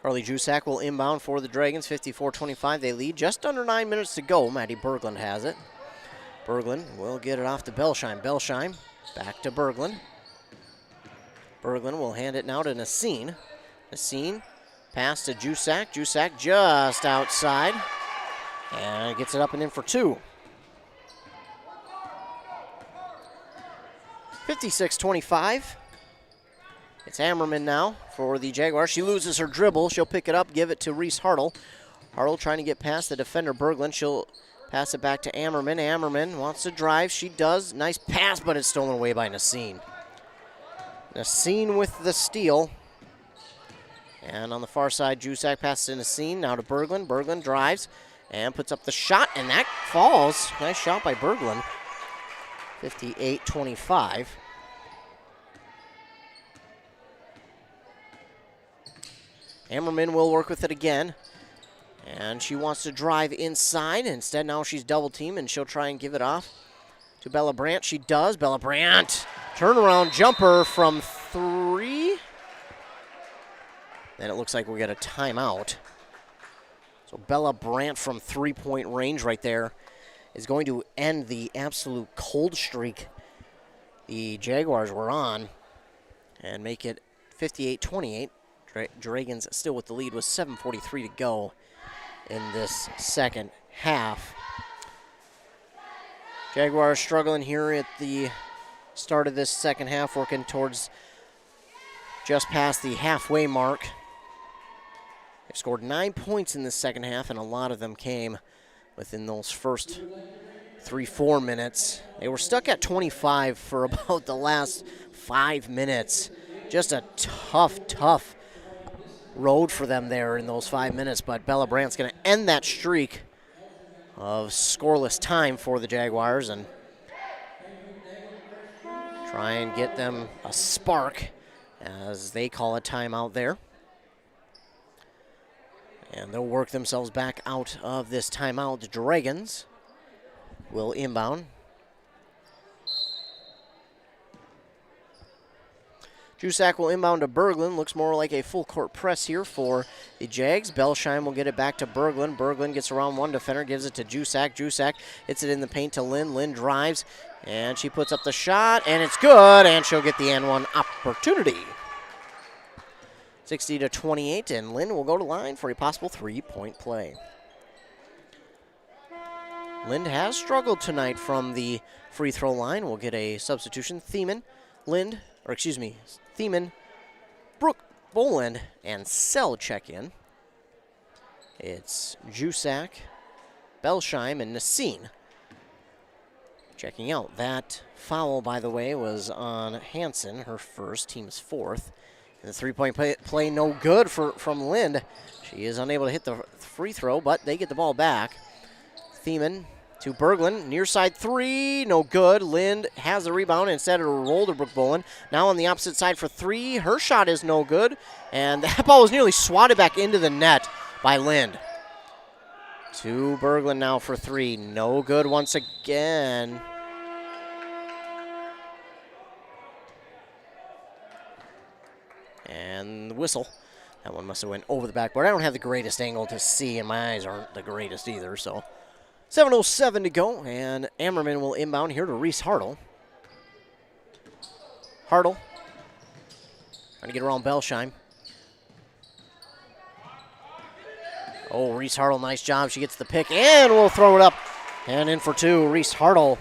Carly Jusak will inbound for the Dragons. 54-25, they lead. Just under 9 minutes to go. Maddie Berglund has it. Berglund will get it off to Belsheim. Belsheim back to Berglund. Berglund will hand it now to Nassine. Nassine pass to Jusak. Jusak just outside. And gets it up and in for 2. 56-25. It's Ammerman now for the Jaguars. She loses her dribble. She'll pick it up, give it to Reese Hartle. Hartle trying to get past the defender, Berglund. She'll pass it back to Ammerman. Ammerman wants to drive. She does. Nice pass, but it's stolen away by Nassine. Nassine with the steal. And on the far side, Jusak passes to Nassine. Now to Berglund. Berglund drives and puts up the shot, and that falls. Nice shot by Berglund. 58-25. Ammerman will work with it again. And she wants to drive inside. Instead, now she's double teamed, and she'll try and give it off to Bella Brandt. She does. Bella Brandt, turnaround jumper from 3. Then it looks like we get a timeout. So Bella Brandt from 3-point range right there is going to end the absolute cold streak the Jaguars were on and make it 58-28. Dragons still with the lead with 7:43 to go in this second half. Jaguars struggling here at the start of this second half, working towards just past the halfway mark. They scored 9 points in the second half, and a lot of them came within those first 3-4 minutes. They were stuck at 25 for about the last 5 minutes. Just a tough road for them there in those 5 minutes, but Bella Brandt's going to end that streak of scoreless time for the Jaguars and try and get them a spark, as they call a timeout there. And they'll work themselves back out of this timeout. The Dragons will inbound. Jusak will inbound to Berglund. Looks more like a full court press here for the Jags. Belsheim will get it back to Berglund. Berglund gets around one defender, gives it to Jusak. Jusak hits it in the paint to Lynn. Lynn drives, and she puts up the shot, and it's good, and she'll get the N1 opportunity. 60-28, and Lynn will go to line for a possible 3-point play. Lynn has struggled tonight from the free throw line. We'll get a substitution. Thiemann, Brooke Boland, and Sell check in. It's Jusak, Belsheim, and Nassine. Checking out. That foul, by the way, was on Hansen, her first, team's fourth. And the three-point play no good from Lind. She is unable to hit the free throw, but they get the ball back. Thiemann to Berglund, near side three, no good. Lind has the rebound, instead it'll roll to Brooke Boland. Now on the opposite side for three, her shot is no good, and that ball was nearly swatted back into the net by Lind. To Berglund now for three, no good once again. And the whistle. That one must have went over the backboard. I don't have the greatest angle to see, and my eyes aren't the greatest either, so 7:07 to go, and Ammerman will inbound here to Reese Hartle. Hartle trying to get around Belsheim. Oh, Reese Hartle, nice job. She gets the pick, and we'll throw it up. And in for two, Reese Hartle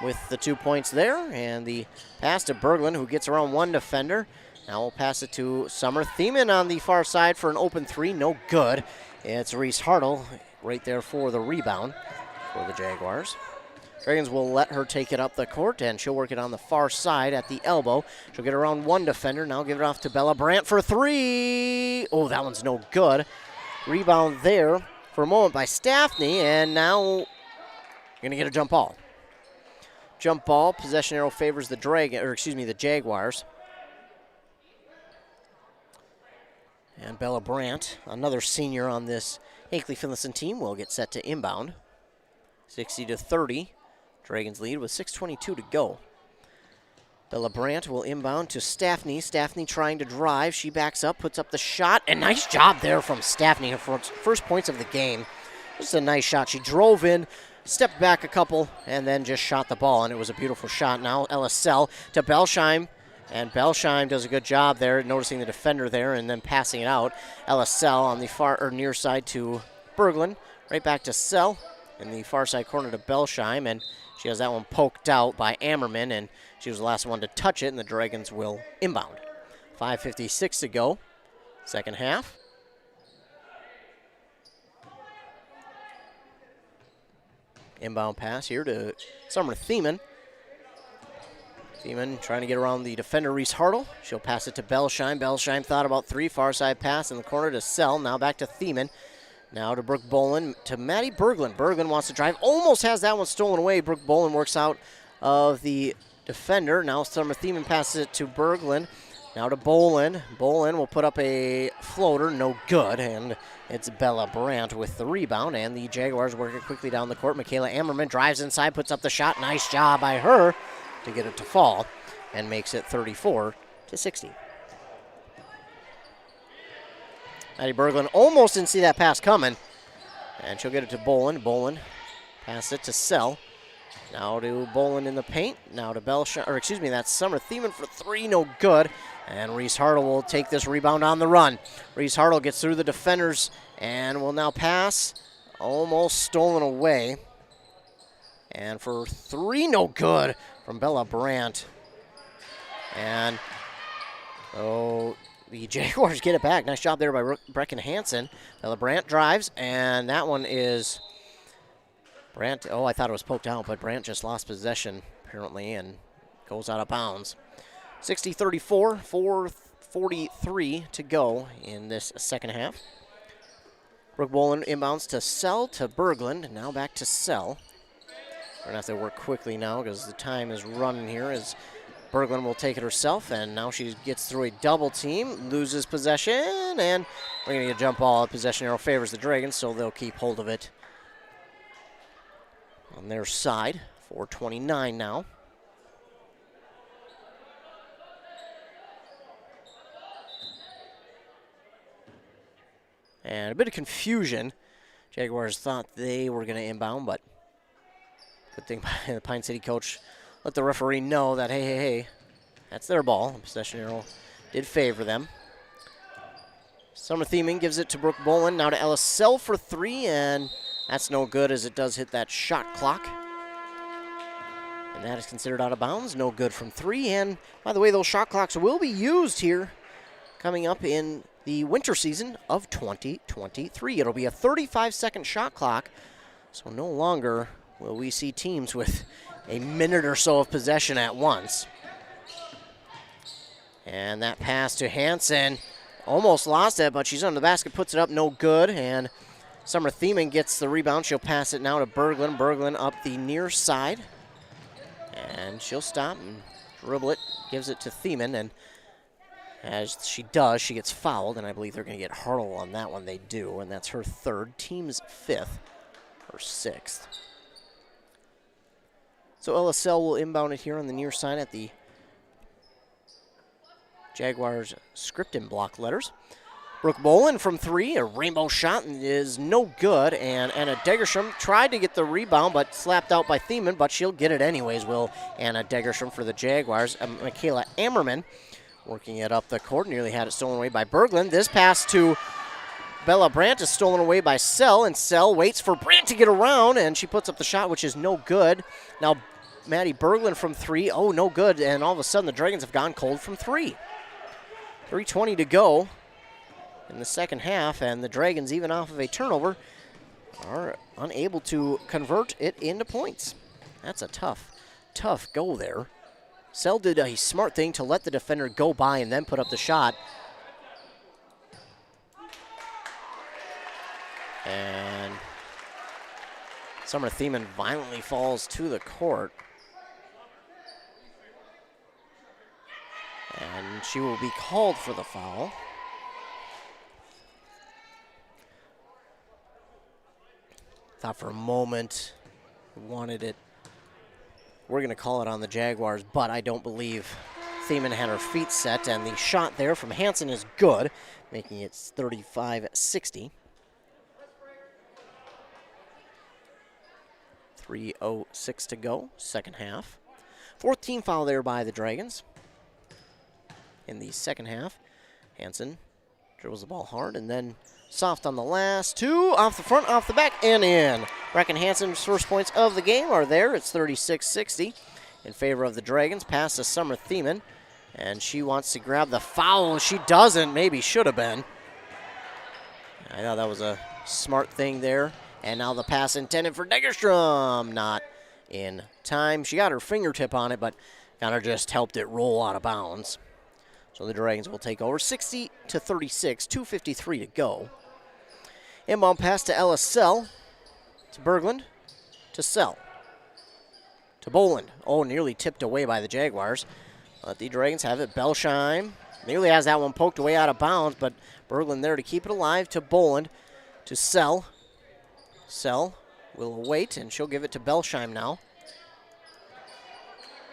with the 2 points there, and the pass to Berglund, who gets around one defender. Now we'll pass it to Summer. Thiemann on the far side for an open three, no good. It's Reese Hartle right there for the rebound for the Jaguars. Dragons will let her take it up the court, and she'll work it on the far side at the elbow. She'll get around one defender. Now give it off to Bella Brandt for three. Oh, that one's no good. Rebound there for a moment by Staffney, and now you're going to get a jump ball. Jump ball, possession arrow favors the the Jaguars. And Bella Brandt, another senior on this Hinckley-Finlayson team, will get set to inbound. 60-30. Dragons lead with 6:22 to go. Bella Brandt will inbound to Staffney. Staffney trying to drive. She backs up, puts up the shot, and nice job there from Staffney. Her first points of the game. Just a nice shot. She drove in, stepped back a couple, and then just shot the ball, and it was a beautiful shot. Now LSL to Belsheim. And Belsheim does a good job there, noticing the defender there and then passing it out. LSL on the far or near side to Berglund. Right back to Sell in the far side corner to Belsheim, and she has that one poked out by Ammerman, and she was the last one to touch it, and the Dragons will inbound. 5:56 to go, second half. Inbound pass here to Summer Thiemann. Thiemann trying to get around the defender, Reese Hartle. She'll pass it to Belsheim. Belsheim thought about three. Far side pass in the corner to Sell. Now back to Thiemann. Now to Brooke Boland. To Maddie Berglund. Berglund wants to drive. Almost has that one stolen away. Brooke Boland works out of the defender. Now Summer Thiemann passes it to Berglund. Now to Boland. Boland will put up a floater. No good. And it's Bella Brandt with the rebound. And the Jaguars work it quickly down the court. Michaela Ammerman drives inside, puts up the shot. Nice job by her to get it to fall, and makes it 34-60. Maddie Berglund almost didn't see that pass coming, and she'll get it to Boland. Boland pass it to Sell. Now to Boland in the paint. Now to that's Summer Thiemann for three, no good. And Reese Hartle will take this rebound on the run. Reese Hartle gets through the defenders and will now pass. Almost stolen away. And for three, no good from Bella Brandt. And, the Jaguars get it back. Nice job there by Brecken Hansen. Bella Brandt drives, and that one is Brandt. Oh, I thought it was poked out, but Brandt just lost possession, apparently, and goes out of bounds. 60-34, 4:43 to go in this second half. Brooke Boland inbounds to Sell to Berglund. Now back to Sell. We're going to have to work quickly now because the time is running here as Berglund will take it herself, and now she gets through a double team, loses possession, and we're going to get a jump ball. Possession arrow favors the Dragons, so they'll keep hold of it on their side. 4:29 now. And a bit of confusion. Jaguars thought they were going to inbound, but good thing the Pine City coach let the referee know that, hey, that's their ball. The possession arrow did favor them. Summer Thiemann gives it to Brooke Boland. Now to Ellis Sell for three, and that's no good as it does hit that shot clock. And that is considered out of bounds. No good from three. And by the way, those shot clocks will be used here coming up in the winter season of 2023. It'll be a 35-second shot clock, so no longer will we see teams with a minute or so of possession at once. And that pass to Hansen, almost lost it, but she's on the basket, puts it up, no good. And Summer Thiemann gets the rebound. She'll pass it now to Berglund. Berglund up the near side. And she'll stop and dribble it, gives it to Thiemann. And as she does, she gets fouled, and I believe they're going to get Hartle on that one. They do, and that's her third, team's fifth, or sixth. So LSL will inbound it here on the near side at the Jaguars script in block letters. Brooke Boland from three, a rainbow shot is no good, and Anna Degerstrom tried to get the rebound, but slapped out by Thiemann, but she'll get it anyways, will Anna Degerstrom for the Jaguars. Michaela Ammerman working it up the court, nearly had it stolen away by Berglund. This pass to Bella Brandt is stolen away by Sell, and Sell waits for Brandt to get around, and she puts up the shot, which is no good. Now Maddie Berglund from three, oh, no good, and all of a sudden the Dragons have gone cold from three. 3:20 to go in the second half, and the Dragons, even off of a turnover, are unable to convert it into points. That's a tough go there. Sell did a smart thing to let the defender go by and then put up the shot. And Summer Thiemann violently falls to the court. And she will be called for the foul. Thought for a moment, wanted it. We're going to call it on the Jaguars, but I don't believe Thiemann had her feet set, and the shot there from Hansen is good, making it 35-60. 3:06 to go, second half. Fourth team foul there by the Dragons. In the second half, Hansen dribbles the ball hard and then soft on the last two, off the front, off the back, and in. Brecken Hansen's first points of the game are there. It's 36-60 in favor of the Dragons. Pass to Summer Thiemann, and she wants to grab the foul. She doesn't, maybe should have been. I thought that was a smart thing there. And now the pass intended for Degerstrom, not in time. She got her fingertip on it, but kind of just helped it roll out of bounds. So the Dragons will take over 60-36, 2:53 to go. Inbound pass to Ella Sell. To Berglund. To Sell. To Boland. Oh, nearly tipped away by the Jaguars. Let the Dragons have it. Belsheim nearly has that one poked away out of bounds, but Berglund there to keep it alive. To Boland. To Sell. Sell will wait, and she'll give it to Belsheim now.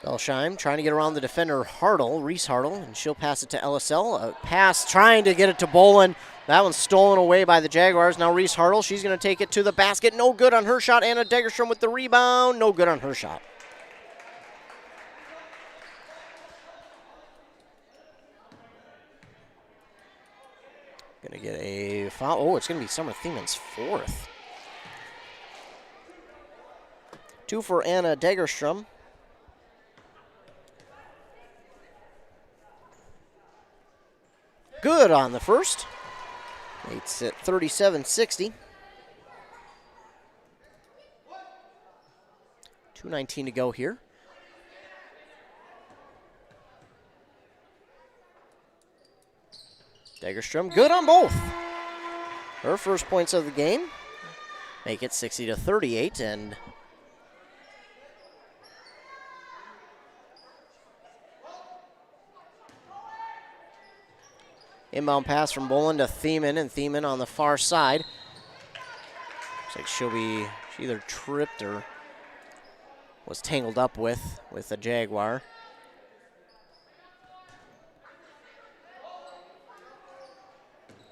Belsheim trying to get around the defender Hartle, Reese Hartle, and she'll pass it to LSL. A pass trying to get it to Boland. That one's stolen away by the Jaguars. Now Reese Hartle, she's going to take it to the basket. No good on her shot. Anna Degerstrom with the rebound. No good on her shot. Going to get a foul. Oh, it's going to be Summer Thiemann's fourth. 2 for Anna Degerstrom. Good on the first. It's at 37-60. 2:19 to go here. Degerstrom, good on both. Her first points of the game make it 60-38, and inbound pass from Boland to Thiemann, and Thiemann on the far side. Looks like she either tripped or was tangled up with a Jaguar.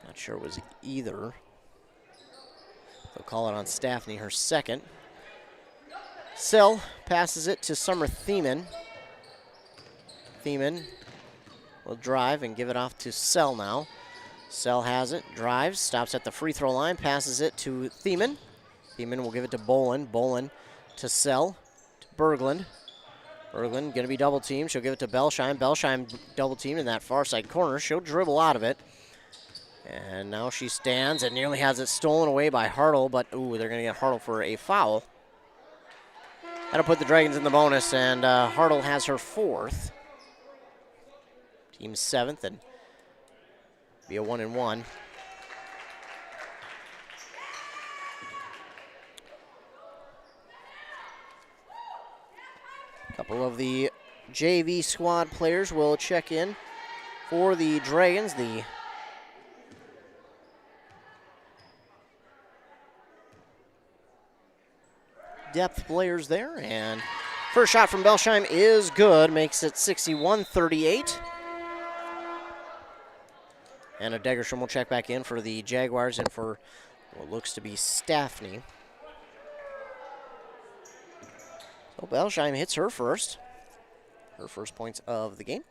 Not sure it was either. They'll call it on Staffney, her second. Sell passes it to Summer Thiemann. Thiemann will drive and give it off to Sell now. Sell has it, drives, stops at the free throw line, passes it to Thiemann. Thiemann will give it to Boland. Boland to Sell, to Berglund. Berglund going to be double teamed. She'll give it to Belsheim. Belsheim double teamed in that far side corner. She'll dribble out of it. And now she stands and nearly has it stolen away by Hartle, but ooh, they're going to get Hartle for a foul. That'll put the Dragons in the bonus, and Hartle has her 4th. Team's 7th, and be a 1-and-1. A couple of the JV squad players will check in for the Dragons. The depth players there, and first shot from Belsheim is good, makes it 61-38. And a Degerstrom will check back in for the Jaguars and for what looks to be Staffney. So Belsheim hits her first points of the game.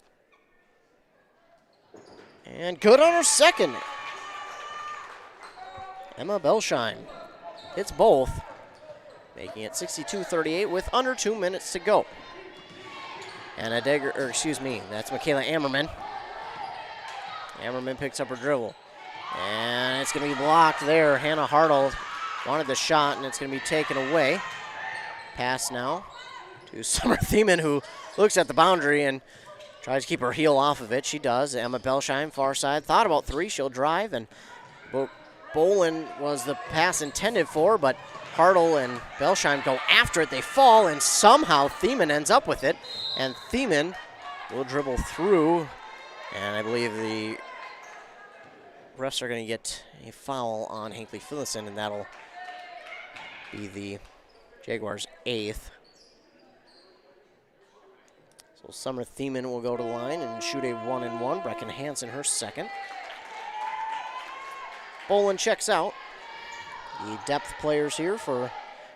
And good on her second. Emma Belsheim hits both, making it 62-38 with under 2 minutes to go. And that's Michaela Ammerman. Ammerman picks up her dribble. And it's going to be blocked there. Hannah Hartle wanted the shot, and it's going to be taken away. Pass now to Summer Thiemann, who looks at the boundary and tries to keep her heel off of it. She does. Emma Belsheim, far side. Thought about 3. She'll drive, and Bolin was the pass intended for, but Hartle and Belsheim go after it. They fall, and somehow Thiemann ends up with it. And Thiemann will dribble through, and I believe the refs are going to get a foul on Hinckley-Finlayson, and that'll be the Jaguars' 8th. So Summer Thiemann will go to the line and shoot a 1-and-1. Brecken Hansen her second. Bolin checks out. The depth players here for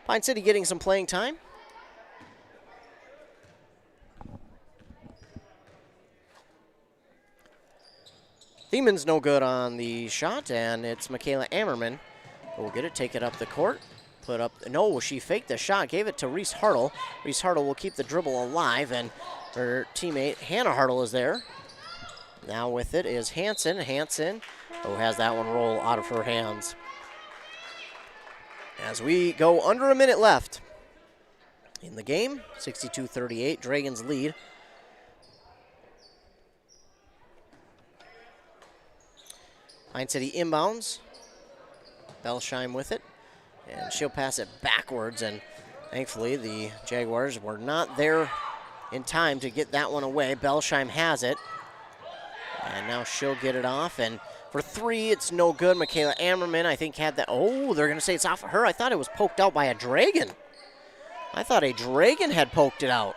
Pine City getting some playing time. Thiemann's no good on the shot, and it's Michaela Ammerman who will get it, take it up the court. She faked the shot, gave it to Reese Hartle. Reese Hartle will keep the dribble alive, and her teammate Hannah Hartle is there. Now with it is Hansen. Hansen, who has that one roll out of her hands. As we go under a minute left in the game, 62-38, Dragons lead. Pine City inbounds. Belsheim with it. And she'll pass it backwards, and thankfully the Jaguars were not there in time to get that one away. Belsheim has it. And now she'll get it off, and for 3, it's no good. Michaela Ammerman, I think, had that. Oh, they're going to say it's off of her. I thought it was poked out by a Dragon. I thought a Dragon had poked it out,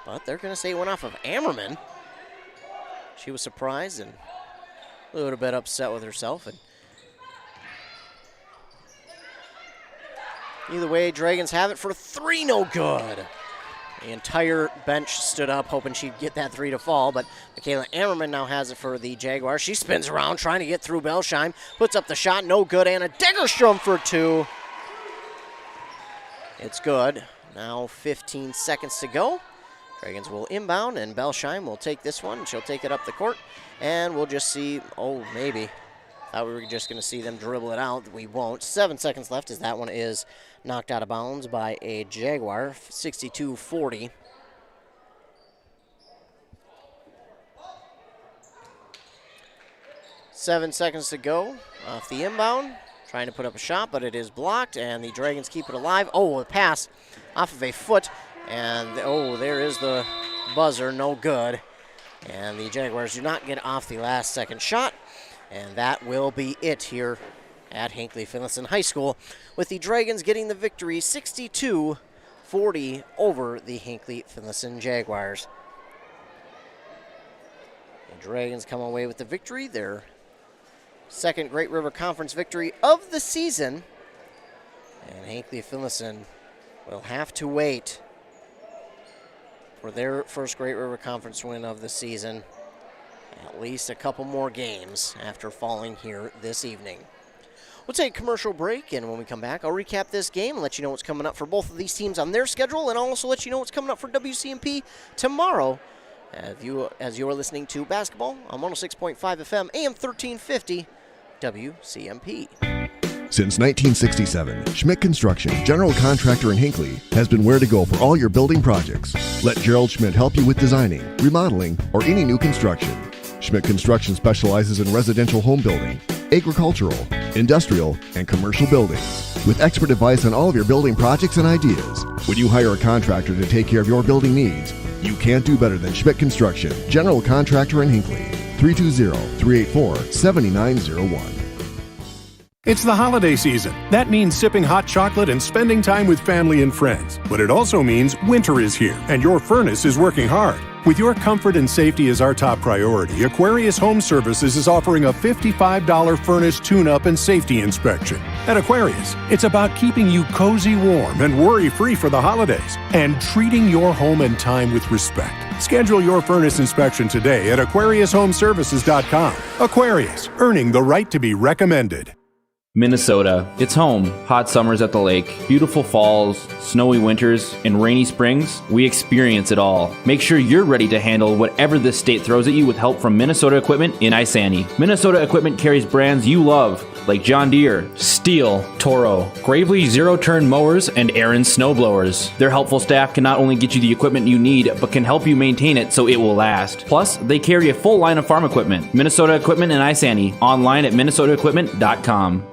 but they're going to say it went off of Ammerman. She was surprised and a little bit upset with herself. And either way, Dragons have it for 3, no good. The entire bench stood up hoping she'd get that 3 to fall, but Michaela Ammerman now has it for the Jaguars. She spins around trying to get through Belsheim, puts up the shot, no good. Anna Degerstrom for 2. It's good. Now 15 seconds to go. Dragons will inbound, and Belsheim will take this one. She'll take it up the court, and we'll just see, maybe. Thought we were just going to see them dribble it out. We won't. 7 seconds left as that one is knocked out of bounds by a Jaguar, 62-40. Seven seconds to go off the inbound. Trying to put up a shot, but it is blocked, and the Dragons keep it alive. Oh, a pass off of a foot, and there is the buzzer, no good. And the Jaguars do not get off the last second shot, and that will be it here at Hinckley-Finlayson High School, with the Dragons getting the victory 62-40 over the Hinckley-Finlayson Jaguars. The Dragons come away with the victory, their second Great River Conference victory of the season, and Hinckley-Finlayson will have to wait for their first Great River Conference win of the season. At least a couple more games after falling here this evening. We'll take a commercial break, and when we come back, I'll recap this game and let you know what's coming up for both of these teams on their schedule, and I'll also let you know what's coming up for WCMP tomorrow as you are listening to basketball on 106.5 FM, AM 1350, WCMP. Since 1967, Schmidt Construction, general contractor in Hinckley, has been where to go for all your building projects. Let Gerald Schmidt help you with designing, remodeling, or any new construction. Schmidt Construction specializes in residential home building, agricultural, industrial, and commercial buildings, with expert advice on all of your building projects and ideas. When you hire a contractor to take care of your building needs, you can't do better than Schmidt Construction, general contractor in Hinckley. 320-384-7901. It's the holiday season. That means sipping hot chocolate and spending time with family and friends. But it also means winter is here, and your furnace is working hard. With your comfort and safety as our top priority, Aquarius Home Services is offering a $55 furnace tune-up and safety inspection. At Aquarius, it's about keeping you cozy warm and worry-free for the holidays, and treating your home and time with respect. Schedule your furnace inspection today at AquariusHomeservices.com. Aquarius, earning the right to be recommended. Minnesota. It's home. Hot summers at the lake, beautiful falls, snowy winters, and rainy springs. We experience it all. Make sure you're ready to handle whatever this state throws at you with help from Minnesota Equipment in Isani. Minnesota Equipment carries brands you love, like John Deere, Steel, Toro, Gravely zero-turn mowers, and Aaron snowblowers. Their helpful staff can not only get you the equipment you need, but can help you maintain it so it will last. Plus, they carry a full line of farm equipment. Minnesota Equipment in Isani. Online at minnesotaequipment.com.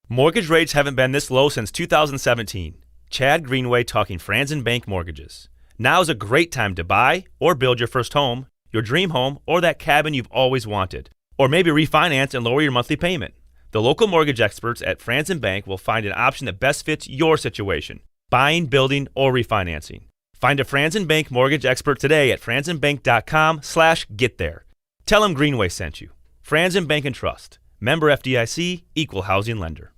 Mortgage rates haven't been this low since 2017. Chad Greenway talking Franzen Bank Mortgages. Now is a great time to buy or build your first home, your dream home, or that cabin you've always wanted. Or maybe refinance and lower your monthly payment. The local mortgage experts at Franzen Bank will find an option that best fits your situation, buying, building, or refinancing. Find a Franzen Bank mortgage expert today at franzenbank.com/getthere. Tell them Greenway sent you. Franzen Bank and Trust. Member FDIC, Equal Housing Lender.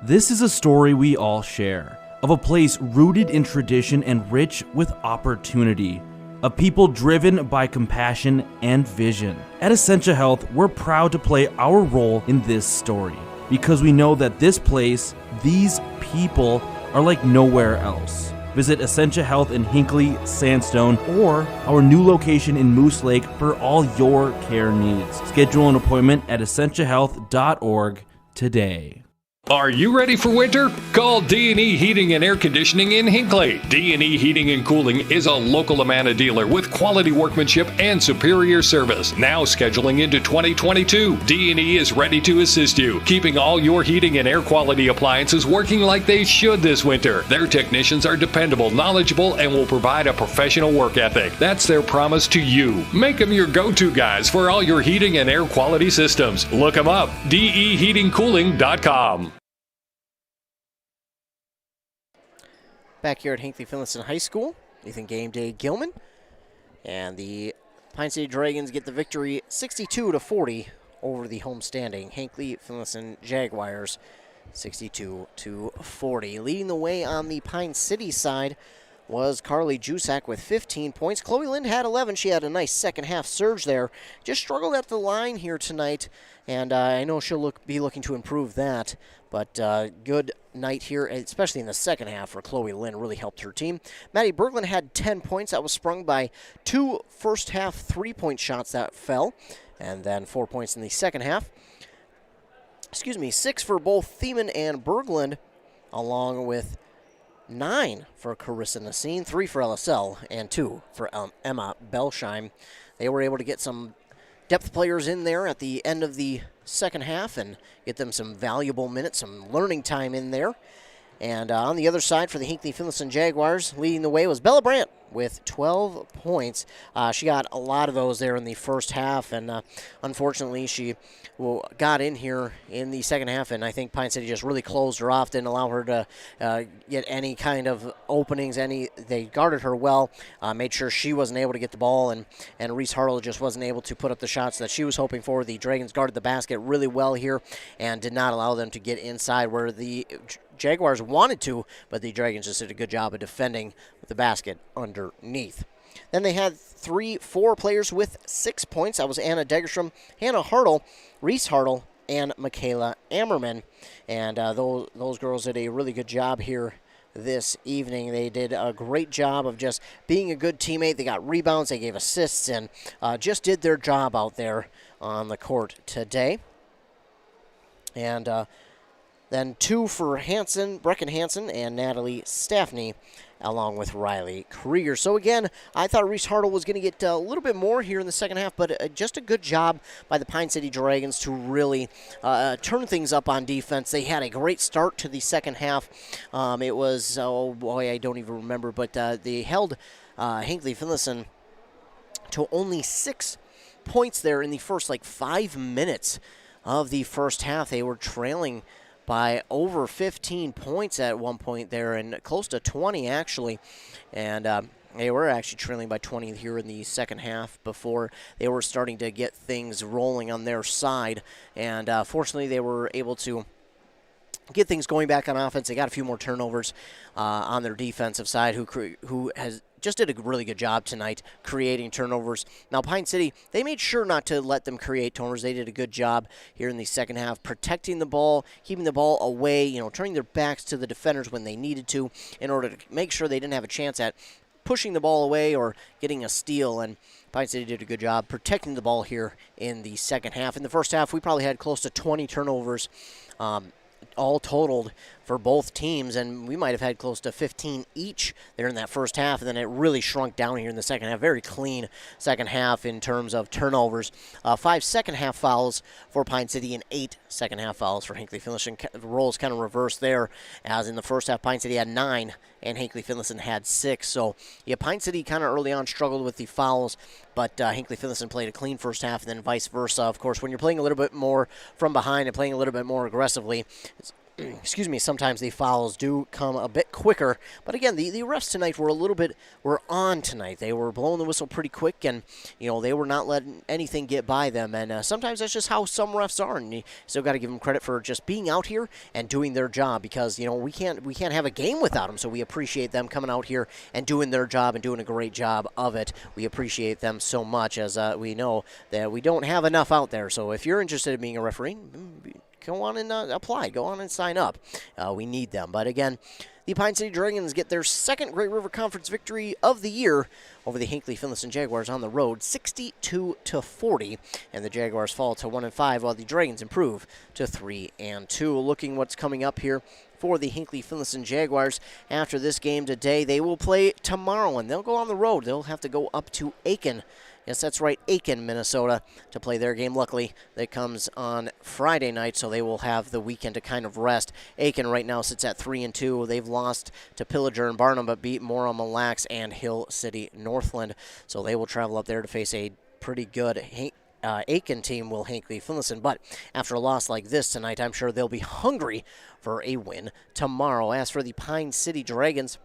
This is a story we all share, of a place rooted in tradition and rich with opportunity, of people driven by compassion and vision. At Essentia Health, we're proud to play our role in this story, because we know that this place, these people, are like nowhere else. Visit Essentia Health in Hinckley, Sandstone, or our new location in Moose Lake for all your care needs. Schedule an appointment at essentiahealth.org today. Are you ready for winter? Call D&E Heating and Air Conditioning in Hinckley. D&E Heating and Cooling is a local Amana dealer with quality workmanship and superior service. Now scheduling into 2022, D&E is ready to assist you, keeping all your heating and air quality appliances working like they should this winter. Their technicians are dependable, knowledgeable, and will provide a professional work ethic. That's their promise to you. Make them your go-to guys for all your heating and air quality systems. Look them up, deheatingcooling.com. Back here at Hinckley-Finlayson High School, Nathan Game Day Gilman. And the Pine City Dragons get the victory 62-40 over the homestanding Hinckley-Finlayson Jaguars, 62-40. Leading the way on the Pine City side was Carly Jusak with 15 points. Chloe Lind had 11. She had a nice second half surge there. Just struggled at the line here tonight, and I know she'll be looking to improve that. But good night here, especially in the second half for Chloe Lind. Really helped her team. Maddie Berglund had 10 points. That was sprung by 2 first half three-point shots that fell, and then 4 points in the second half. 6 for both Thiemann and Berglund, along with 9 for Carissa Nassine, 3 for LSL, and 2 for Emma Belsheim. They were able to get some depth players in there at the end of the second half and get them some valuable minutes, some learning time in there. And on the other side for the Hinckley-Finlayson Jaguars, leading the way was Bella Brandt with 12 points. She got a lot of those there in the first half, and unfortunately she got in here in the second half, and I think Pine City just really closed her off, didn't allow her to get any kind of openings. They guarded her well, made sure she wasn't able to get the ball, and Reese Hartle just wasn't able to put up the shots that she was hoping for. The Dragons guarded the basket really well here and did not allow them to get inside where the Jaguars wanted to, but the Dragons just did a good job of defending the basket underneath. Then they had 4 players with 6 points. That was Anna Degerstrom, Hannah Hartle, Reese Hartle, and Michaela Ammerman. And those girls did a really good job here this evening. They did a great job of just being a good teammate. They got rebounds, they gave assists, and just did their job out there on the court today. And then 2 for Brecken Hansen, and Natalie Staffney, along with Riley Krieger. So again, I thought Reese Hartle was going to get a little bit more here in the second half, but just a good job by the Pine City Dragons to really turn things up on defense. They had a great start to the second half. It was, oh boy, I don't even remember, but they held Hinckley-Finlayson to only 6 points there in the first 5 minutes of the first half. They were trailing by over 15 points at one point there, and close to 20 actually. And they were actually trailing by 20 here in the second half before they were starting to get things rolling on their side. And fortunately, they were able to get things going back on offense. They got a few more turnovers on their defensive side, who has just did a really good job tonight creating turnovers. Now, Pine City, they made sure not to let them create turnovers. They did a good job here in the second half, protecting the ball, keeping the ball away, turning their backs to the defenders when they needed to in order to make sure they didn't have a chance at pushing the ball away or getting a steal. And Pine City did a good job protecting the ball here in the second half. In the first half, we probably had close to 20 turnovers all totaled for both teams, and we might have had close to 15 each there in that first half, and then it really shrunk down here in the second half. Very clean second half in terms of turnovers. 5 second-half fouls for Pine City and 8 second-half fouls for Hinckley-Finlayson. The roles kind of reversed there, as in the first half, Pine City had 9 and Hinckley-Finlayson had 6. So, yeah, Pine City kind of early on struggled with the fouls, but Hinckley-Finlayson played a clean first half, and then vice versa. Of course, when you're playing a little bit more from behind and playing a little bit more aggressively, sometimes the fouls do come a bit quicker. But again, the refs tonight were on tonight. They were blowing the whistle pretty quick, and they were not letting anything get by them. And sometimes that's just how some refs are, and you still got to give them credit for just being out here and doing their job, because we can't have a game without them. So we appreciate them coming out here and doing their job and doing a great job of it. We appreciate them so much, as we know that we don't have enough out there. So if you're interested in being a referee, go on and apply. Go on and sign up. We need them. But again, the Pine City Dragons get their second Great River Conference victory of the year over the Hinckley-Finlayson Jaguars on the road, 62-40, and the Jaguars fall to 1-5, while the Dragons improve to 3-2. Looking what's coming up here for the Hinckley-Finlayson Jaguars after this game today, they will play tomorrow, and they'll go on the road. They'll have to go up to Aiken. Yes, that's right, Aiken, Minnesota, to play their game. Luckily, that comes on Friday night, so they will have the weekend to kind of rest. Aiken right now sits at 3-2. They've lost to Pillager and Barnum, but beat Mora, Mille Lacs, and Hill City Northland. So they will travel up there to face a pretty good Aiken team, will Hinckley-Finlayson. But after a loss like this tonight, I'm sure they'll be hungry for a win tomorrow. As for the Pine City Dragons,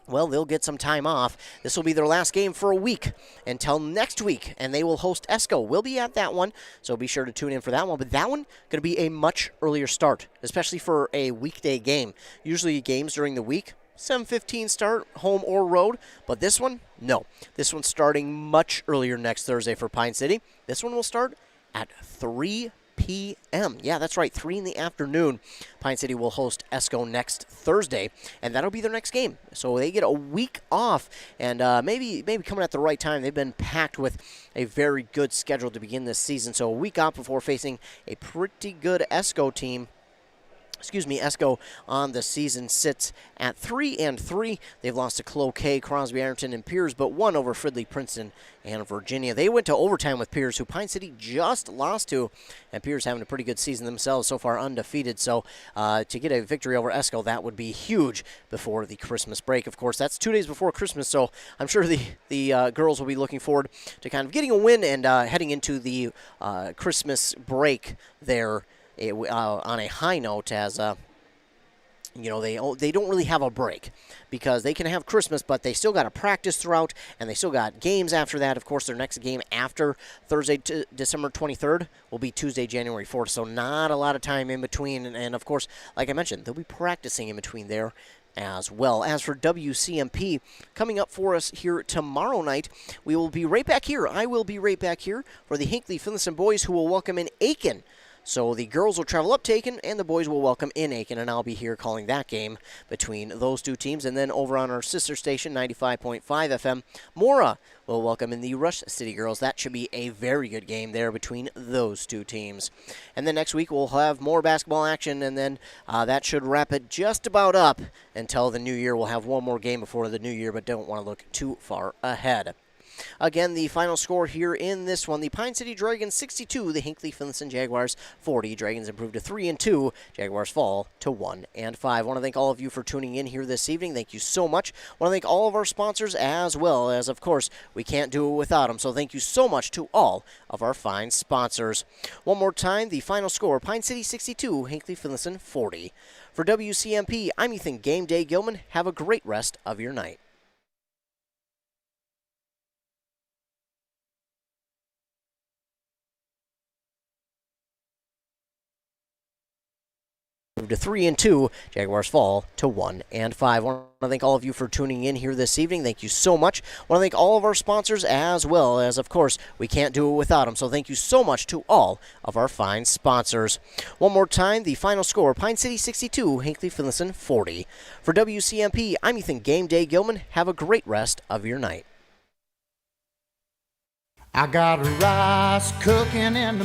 well, they'll get some time off. This will be their last game for a week until next week, and they will host ESCO. We'll be at that one, so be sure to tune in for that one. But that one going to be a much earlier start, especially for a weekday game. Usually games during the week, 7:15 start, home or road. But this one, no. This one's starting much earlier next Thursday for Pine City. This one will start at 3 p.m. Yeah, that's right, 3 in the afternoon. Pine City will host ESCO next Thursday, and that'll be their next game. So they get a week off, and maybe coming at the right time. They've been packed with a very good schedule to begin this season. So a week off before facing a pretty good ESCO team. ESCO on the season sits at 3-3. They've lost to Cloquet, Crosby, Ironton, and Piers, but won over Fridley, Princeton, and Virginia. They went to overtime with Piers, who Pine City just lost to, and Piers having a pretty good season themselves, so far undefeated. So to get a victory over ESCO, that would be huge before the Christmas break. Of course, that's 2 days before Christmas, so I'm sure the girls will be looking forward to kind of getting a win and heading into the Christmas break there on a high note, as they don't really have a break, because they can have Christmas, but they still got to practice throughout, and they still got games after that. Of course, their next game after Thursday, December 23rd, will be Tuesday, January 4th, so not a lot of time in between. And of course, like I mentioned, they'll be practicing in between there as well. As for WCMP, coming up for us here tomorrow night, we will be right back here. I will be right back here for the Hinckley-Finlayson boys, who will welcome in Aiken So the girls will travel up to Aiken, and the boys will welcome in Aiken, and I'll be here calling that game between those two teams. And then over on our sister station, 95.5 FM, Mora will welcome in the Rush City girls. That should be a very good game there between those two teams. And then next week we'll have more basketball action, and then that should wrap it just about up until the new year. We'll have one more game before the new year, but don't want to look too far ahead. Again, the final score here in this one, the Pine City Dragons 62, the Hinckley-Finlayson Jaguars 40. Dragons improve to 3-2. Jaguars fall to 1-5. I want to thank all of you for tuning in here this evening. Thank you so much. I want to thank all of our sponsors as well, as of course we can't do it without them. So thank you so much to all of our fine sponsors. One more time, the final score, Pine City 62, Hinckley-Finlayson 40. For WCMP, I'm Ethan Game Day Gilman. Have a great rest of your night. To 3-2, Jaguars fall to 1-5. I want to thank all of you for tuning in here this evening. Thank you so much. I want to thank all of our sponsors as well, as of course we can't do it without them. So thank you so much to all of our fine sponsors. One more time, the final score, Pine City 62, Hinckley-Finlayson 40. For WCMP, I'm Ethan Game Day Gilman. Have a great rest of your night. I got rice cooking in the